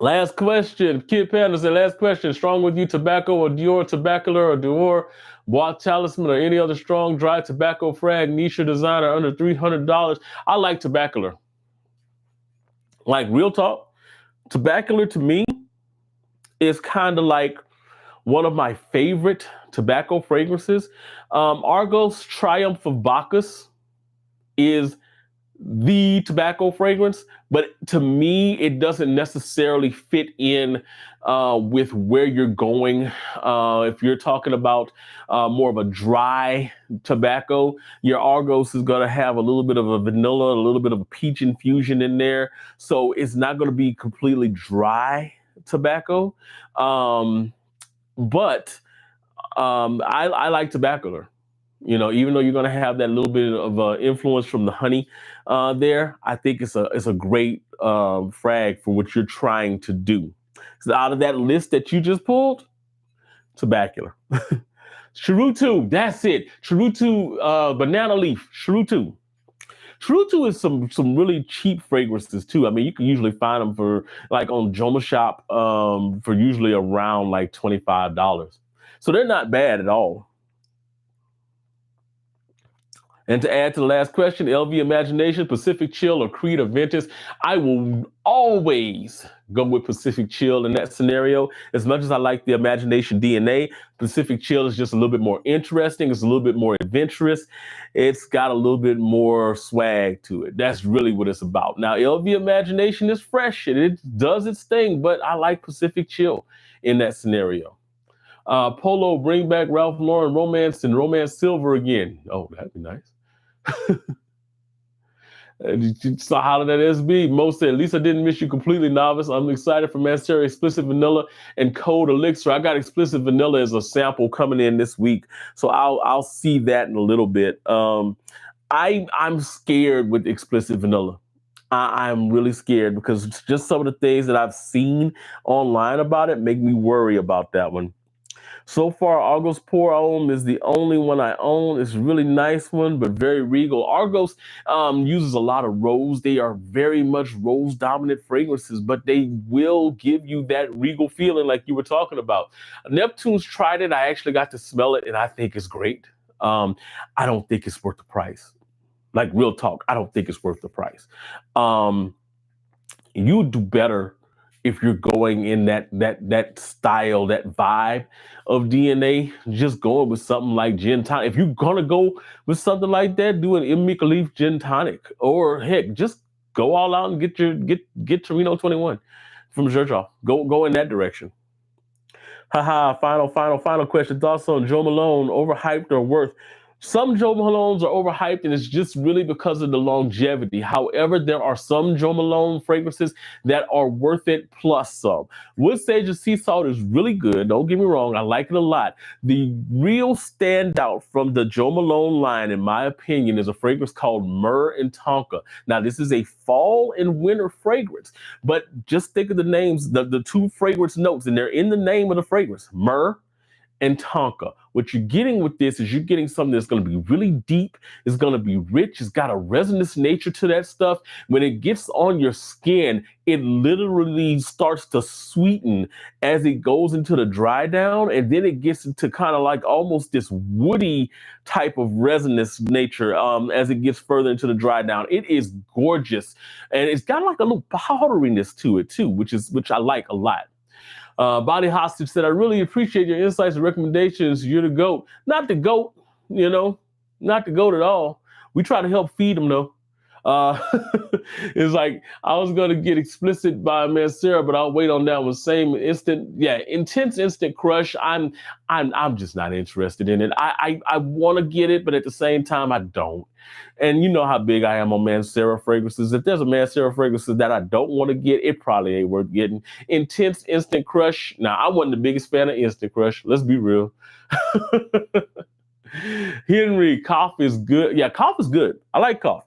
Last question, Kid Panda said, last question, Strong With You tobacco or Dior Tobacco or Dior Bois Talisman or any other strong dry tobacco frag, niche or designer under $300. I like tobacco. Like real talk, tobacco to me is kind of like one of my favorite tobacco fragrances. Argos Triumph of Bacchus is the tobacco fragrance, but to me, it doesn't necessarily fit in with where you're going. If you're talking about more of a dry tobacco, your Argos is going to have a little bit of a vanilla, a little bit of a peach infusion in there. So it's not going to be completely dry tobacco. But I like tobacco. Even though you're going to have that little bit of influence from the honey there, I think it's a great frag for what you're trying to do. So out of that list that you just pulled, tobacco. Charuto, that's it. Charuto banana leaf. Charuto. Charuto is some really cheap fragrances too. I mean, you can usually find them for like on Joma Shop for usually around like $25. So they're not bad at all. And to add to the last question, LV Imagination, Pacific Chill, or Creed or Ventus, I will always go with Pacific Chill in that scenario. As much as I like the Imagination DNA, Pacific Chill is just a little bit more interesting. It's a little bit more adventurous. It's got a little bit more swag to it. That's really what it's about. Now, LV Imagination is fresh and it does its thing, but I like Pacific Chill in that scenario. Polo, bring back Ralph Lauren Romance and Romance Silver again. Oh, that'd be nice. So holler at SB. Mo said, at least I didn't miss you completely, novice. I'm excited for Mansera Explicit Vanilla and Cold Elixir. I got Explicit Vanilla as a sample coming in this week, so I'll see that in a little bit. I'm scared with Explicit Vanilla. I'm really scared because just some of the things that I've seen online about it make me worry about that one. So far, Argos Pour Homme is the only one I own. It's a really nice one, but very regal. Argos uses a lot of rose. They are very much rose-dominant fragrances, but they will give you that regal feeling like you were talking about. Neptune's tried it. I actually got to smell it, and I think it's great. I don't think it's worth the price. Like, real talk, I don't think it's worth the price. You do better if you're going in that style, that vibe of DNA. Just going with something like gin tonic. If you're gonna go with something like that, do an Imica Leaf gin tonic, or heck, just go all out and get Torino 21 from Xerjoff. Go in that direction. Haha, final question. Thoughts on Joe Malone, overhyped or worth? Some Joe Malones are overhyped, and it's just really because of the longevity. However, there are some Joe Malone fragrances that are worth it, plus some. Wood Sage and Sea Salt is really good. Don't get me wrong. I like it a lot. The real standout from the Joe Malone line, in my opinion, is a fragrance called Myrrh and Tonka. Now, this is a fall and winter fragrance, but just think of the names, the two fragrance notes, and they're in the name of the fragrance, Myrrh and Tonka. What you're getting with this is you're getting something that's going to be really deep. It's going to be rich. It's got a resonance nature to that stuff. When it gets on your skin, it literally starts to sweeten as it goes into the dry down. And then it gets into kind of like almost this woody type of resonance nature as it gets further into the dry down. It is gorgeous. And it's got like a little powderiness to it too, which I like a lot. Body Hostage said, I really appreciate your insights and recommendations. You're the GOAT. Not the GOAT, not the GOAT at all. We try to help feed them, though. It's like, I was going to get Explicit by Mansera, but I'll wait on that one. Same instant, Intense Instant Crush. I'm just not interested in it. I want to get it, but at the same time, I don't. And you know how big I am on Mansera fragrances. If there's a Mansera fragrance that I don't want to get, it probably ain't worth getting. Intense Instant Crush. Now, I wasn't the biggest fan of Instant Crush. Let's be real. Henry, cough is good. Yeah, cough is good. I like cough.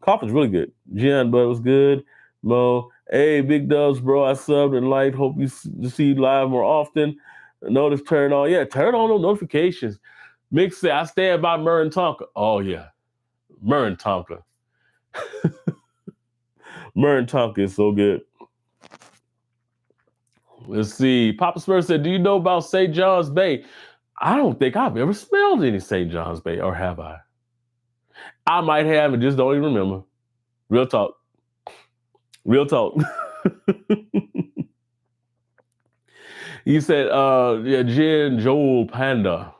Cough is really good. Jen, but it was good. Mo, hey, big dubs, bro. I subbed and liked. Hope you see you live more often. Notice turn on. Yeah, turn on those notifications. Mick said, I stand by Myrrh and Tonka. Oh, yeah. Myrrh and Tonka. Myrrh and Tonka is so good. Let's see. Papa Spurs said, do you know about St. John's Bay? I don't think I've ever smelled any St. John's Bay, or have I? I might have and just don't even remember. Real talk. Real talk. He said, Jen, Joel, Panda.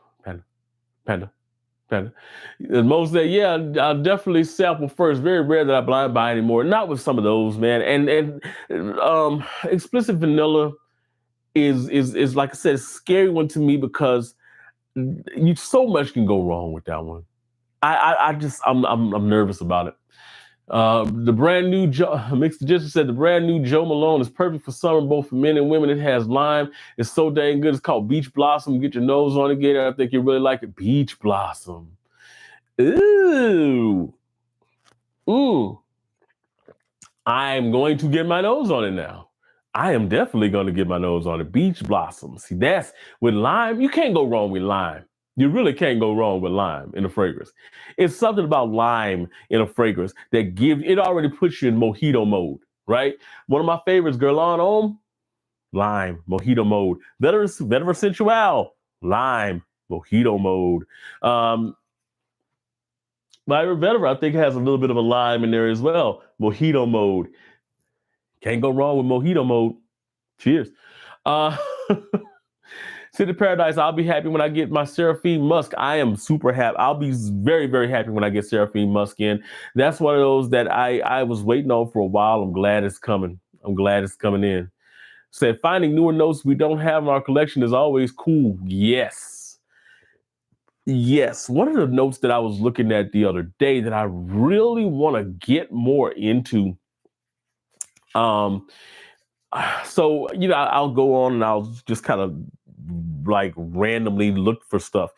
And Mo said, yeah, I'll definitely sample first. Very rare that I blind buy anymore. Not with some of those, man. And Explicit Vanilla is like I said, a scary one to me because so much can go wrong with that one. I'm nervous about it. The brand new Mixed Digestion said the brand new Joe Malone is perfect for summer, both for men and women. It has lime. It's so dang good. It's called Beach Blossom. Get your nose on it, Gator. I think you really like it. Beach Blossom. Ooh. I'm going to get my nose on it now. I am definitely going to get my nose on it. Beach Blossom. See, that's with lime. You can't go wrong with lime. You really can't go wrong with lime in a fragrance. It's something about lime in a fragrance that it already puts you in mojito mode, right? One of my favorites, Guerlain Homme, lime, mojito mode. Vetiver Sensual, lime, mojito mode. Myra Vetiver, I think, has a little bit of a lime in there as well. Mojito mode. Can't go wrong with mojito mode. Cheers. City Paradise, I'll be happy when I get my Seraphine Musk. I am super happy. I'll be very, very happy when I get Seraphine Musk in. That's one of those that I was waiting on for a while. I'm glad it's coming. I'm glad it's coming in. Said, finding newer notes we don't have in our collection is always cool. Yes. Yes, one of the notes that I was looking at the other day that I really want to get more into. Um, so I'll go on and I'll just kind of like randomly look for stuff.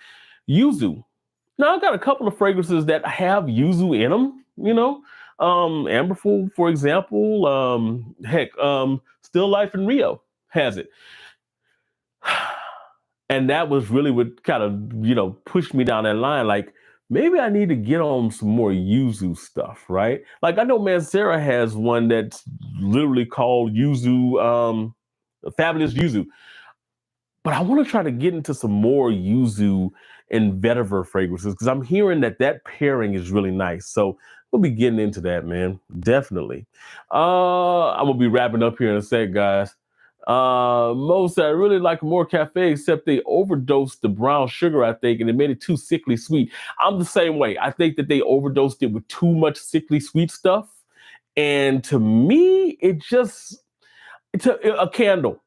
Yuzu. Now I've got a couple of fragrances that have yuzu in them. Amberful, for example. Still Life in Rio has it. And that was really what kind of, pushed me down that line. Like, maybe I need to get on some more yuzu stuff, right? Like, I know Mansera has one that's literally called yuzu, Fabulous Yuzu. But I want to try to get into some more yuzu and vetiver fragrances because I'm hearing that pairing is really nice. So we'll be getting into that, man. Definitely. I'm gonna be wrapping up here in a sec, guys. Most I really like more cafe, except they overdosed the brown sugar, I think, and it made it too sickly sweet. I'm the same way. I think that they overdosed it with too much sickly sweet stuff. And to me, it's a candle.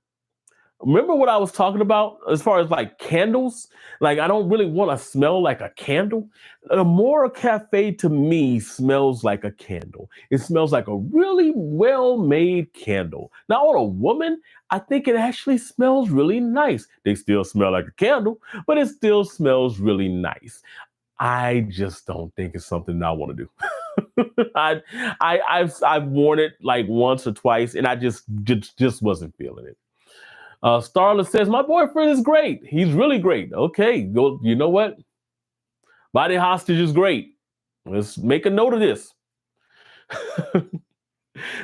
Remember what I was talking about as far as like candles? Like, I don't really want to smell like a candle. The Mora Cafe to me smells like a candle. It smells like a really well-made candle. Now, on a woman, I think it actually smells really nice. They still smell like a candle, but it still smells really nice. I just don't think it's something I want to do. I've worn it like once or twice, and I just wasn't feeling it. Starla says, my boyfriend is great. He's really great. Okay, go. You know what? Body hostage is great. Let's make a note of this.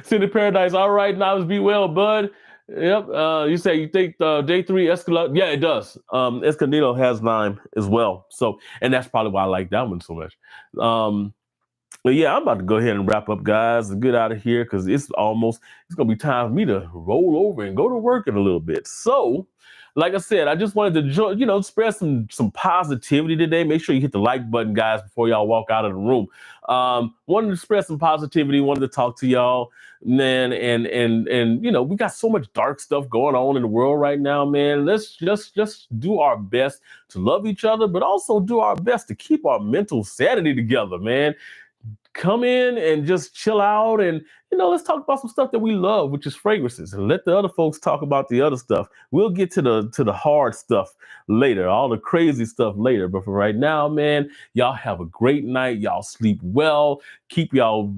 City Paradise, all right, now be well, bud. Yep. You say you think day 3 Escalade? Yeah, it does. Escondido has 9 as well. So, and that's probably why I like that one so much. But yeah, I'm about to go ahead and wrap up, guys, and get out of here because it's gonna be time for me to roll over and go to work in a little bit. So, like I said, I just wanted to spread some positivity today. Make sure you hit the like button, guys, before y'all walk out of the room. Wanted to spread some positivity. Wanted to talk to y'all, man, and we got so much dark stuff going on in the world right now, man. Let's just do our best to love each other, but also do our best to keep our mental sanity together, man. Come in and just chill out and, let's talk about some stuff that we love, which is fragrances, and let the other folks talk about the other stuff. We'll get to the hard stuff later, all the crazy stuff later. But for right now, man, y'all have a great night. Y'all sleep well. Keep y'all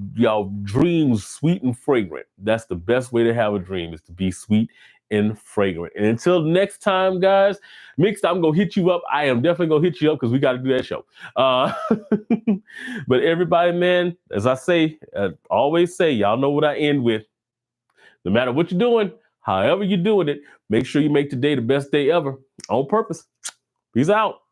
dreams sweet and fragrant. That's the best way to have a dream, is to be sweet and fragrant. And until next time, guys, Mixed, I'm gonna hit you up. I am definitely gonna hit you up because we got to do that show. But everybody, man, as I always say, y'all know what I end with. No matter what you're doing, however you're doing it, make sure you make today the best day ever on purpose. Peace out.